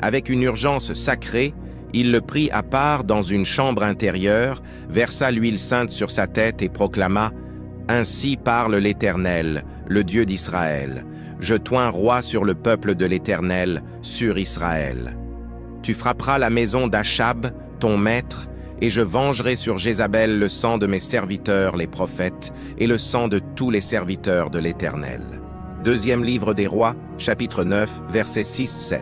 Avec une urgence sacrée, il le prit à part dans une chambre intérieure, versa l'huile sainte sur sa tête et proclama « Ainsi parle l'Éternel, le Dieu d'Israël. Je t'oins roi sur le peuple de l'Éternel, sur Israël. Tu frapperas la maison d'Achab, ton maître, et je vengerai sur Jézabel le sang de mes serviteurs, les prophètes, et le sang de tous les serviteurs de l'Éternel. » Deuxième livre des rois, chapitre 9, versets 6-7.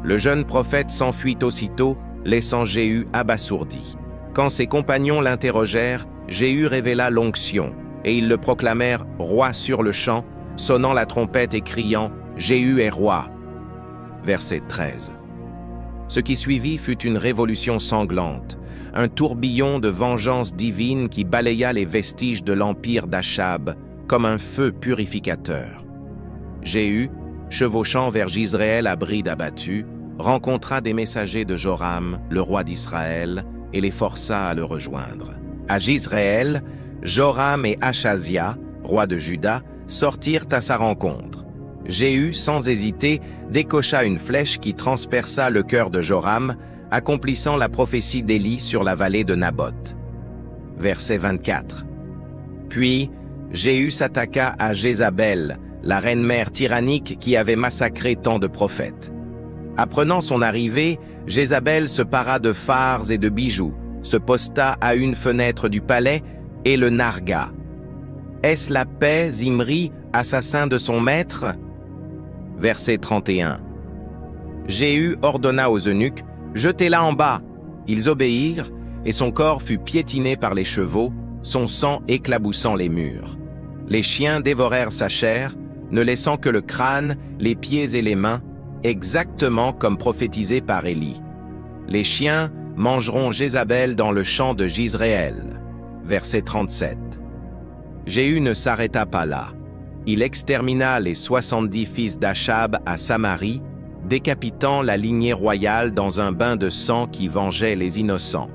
Le jeune prophète s'enfuit aussitôt, laissant Jéhu abasourdi. Quand ses compagnons l'interrogèrent, Jéhu révéla l'onction, et ils le proclamèrent roi sur le champ, sonnant la trompette et criant « Jéhu est roi !» Verset 13. Ce qui suivit fut une révolution sanglante, un tourbillon de vengeance divine qui balaya les vestiges de l'empire d'Achab comme un feu purificateur. Jéhu, chevauchant vers Jizréel à bride abattue, rencontra des messagers de Joram, le roi d'Israël, et les força à le rejoindre. À Jizréel, Joram et Achazia, roi de Juda, sortirent à sa rencontre. Jéhu, sans hésiter, décocha une flèche qui transperça le cœur de Joram, accomplissant la prophétie d'Élie sur la vallée de Naboth. Verset 24. Puis, Jéhu s'attaqua à Jézabel, la reine-mère tyrannique qui avait massacré tant de prophètes. Apprenant son arrivée, Jézabel se para de phares et de bijoux, se posta à une fenêtre du palais et le nargua. « Est-ce la paix, Zimri, assassin de son maître ?» Verset 31. Jéhu ordonna aux eunuques « Jetez-la en bas !» Ils obéirent, et son corps fut piétiné par les chevaux, son sang éclaboussant les murs. Les chiens dévorèrent sa chair, ne laissant que le crâne, les pieds et les mains, exactement comme prophétisé par Élie. Les chiens mangeront Jézabel dans le champ de Jizréel. Verset 37. Jéhu ne s'arrêta pas là. Il extermina les 70 fils d'Achab à Samarie, décapitant la lignée royale dans un bain de sang qui vengeait les innocents.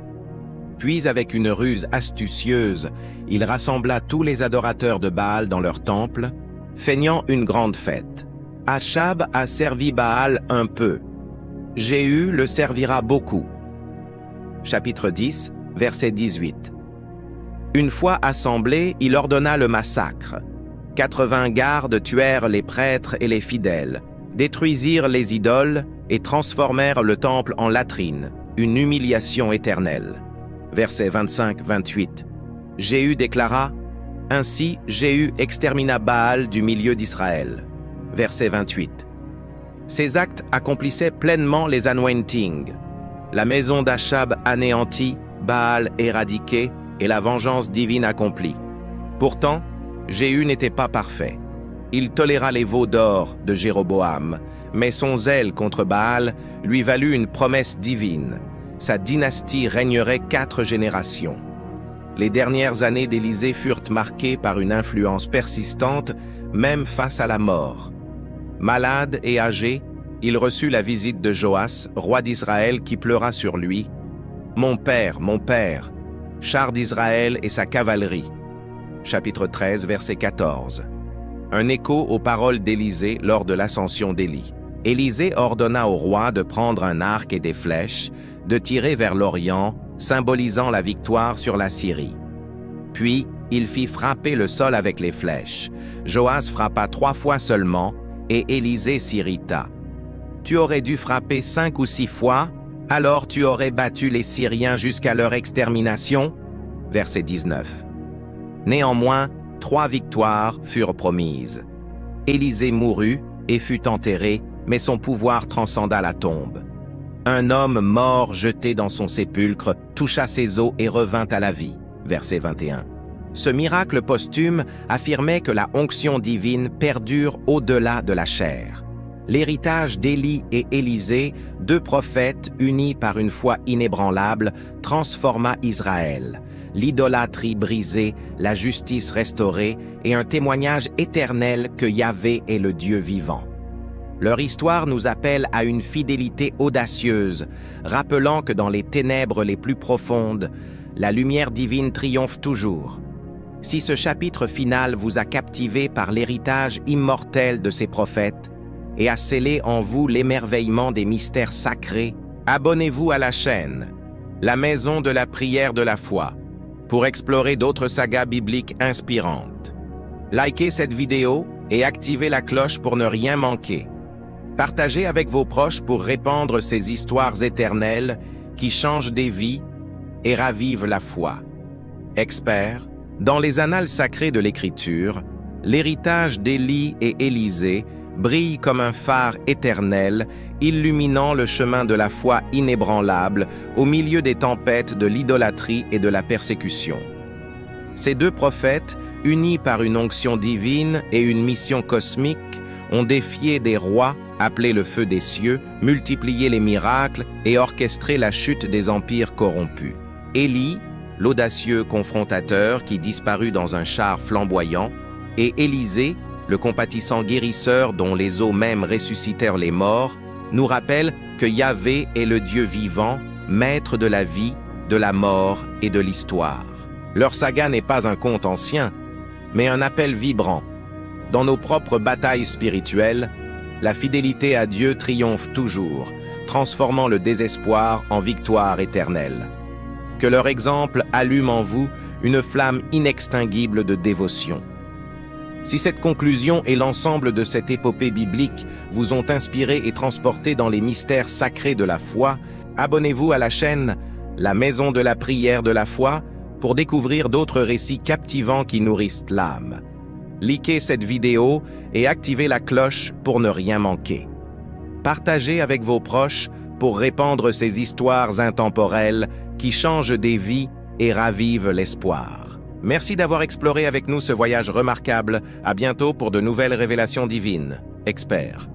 Puis, avec une ruse astucieuse, il rassembla tous les adorateurs de Baal dans leur temple, feignant une grande fête. Achab a servi Baal un peu. Jéhu le servira beaucoup. Chapitre 10, verset 18. Une fois assemblés, il ordonna le massacre. 80 gardes tuèrent les prêtres et les fidèles, détruisirent les idoles et transformèrent le temple en latrine, une humiliation éternelle. Versets 25-28. Jéhu déclara: Ainsi Jéhu extermina Baal du milieu d'Israël. Verset 28. Ces actes accomplissaient pleinement les anointings. La maison d'Achab anéantie, Baal éradiqué et la vengeance divine accomplie. Pourtant, Jéhu n'était pas parfait. Il toléra les veaux d'or de Jéroboam, mais son zèle contre Baal lui valut une promesse divine. Sa dynastie régnerait 4 générations. Les dernières années d'Élisée furent marquées par une influence persistante, même face à la mort. Malade et âgé, il reçut la visite de Joas, roi d'Israël, qui pleura sur lui. « Mon père, char d'Israël et sa cavalerie. » Chapitre 13, verset 14. Un écho aux paroles d'Élisée lors de l'ascension d'Élie. Élisée ordonna au roi de prendre un arc et des flèches, de tirer vers l'Orient, symbolisant la victoire sur la Syrie. Puis, il fit frapper le sol avec les flèches. Joas frappa 3 fois seulement, et Élisée s'irrita. « Tu aurais dû frapper 5 ou 6 fois, alors tu aurais battu les Syriens jusqu'à leur extermination. » Verset 19. Néanmoins, 3 victoires furent promises. Élisée mourut et fut enterré, mais son pouvoir transcenda la tombe. Un homme mort jeté dans son sépulcre toucha ses os et revint à la vie. Verset 21. Ce miracle posthume affirmait que la onction divine perdure au-delà de la chair. L'héritage d'Élie et Élisée, 2 prophètes unis par une foi inébranlable, transforma Israël. L'idolâtrie brisée, la justice restaurée et un témoignage éternel que Yahvé est le Dieu vivant. Leur histoire nous appelle à une fidélité audacieuse, rappelant que dans les ténèbres les plus profondes, la lumière divine triomphe toujours. Si ce chapitre final vous a captivé par l'héritage immortel de ces prophètes et a scellé en vous l'émerveillement des mystères sacrés, abonnez-vous à la chaîne, la maison de la prière de la foi, pour explorer d'autres sagas bibliques inspirantes. Likez cette vidéo et activez la cloche pour ne rien manquer. Partagez avec vos proches pour répandre ces histoires éternelles qui changent des vies et ravivent la foi. Experts, dans les annales sacrées de l'Écriture, l'héritage d'Élie et Élisée brille comme un phare éternel, illuminant le chemin de la foi inébranlable au milieu des tempêtes de l'idolâtrie et de la persécution. Ces 2 prophètes, unis par une onction divine et une mission cosmique, ont défié des rois, appelé le feu des cieux, multiplié les miracles et orchestré la chute des empires corrompus. Élie, l'audacieux confrontateur qui disparut dans un char flamboyant, et Élisée, le compatissant guérisseur dont les os même ressuscitèrent les morts, nous rappellent que Yahvé est le Dieu vivant, maître de la vie, de la mort et de l'histoire. Leur saga n'est pas un conte ancien, mais un appel vibrant. Dans nos propres batailles spirituelles, la fidélité à Dieu triomphe toujours, transformant le désespoir en victoire éternelle. Que leur exemple allume en vous une flamme inextinguible de dévotion. Si cette conclusion et l'ensemble de cette épopée biblique vous ont inspiré et transporté dans les mystères sacrés de la foi, abonnez-vous à la chaîne La Maison de la Prière de la Foi pour découvrir d'autres récits captivants qui nourrissent l'âme. Likez cette vidéo et activez la cloche pour ne rien manquer. Partagez avec vos proches pour répandre ces histoires intemporelles qui changent des vies et ravivent l'espoir. Merci d'avoir exploré avec nous ce voyage remarquable. À bientôt pour de nouvelles révélations divines. Experts.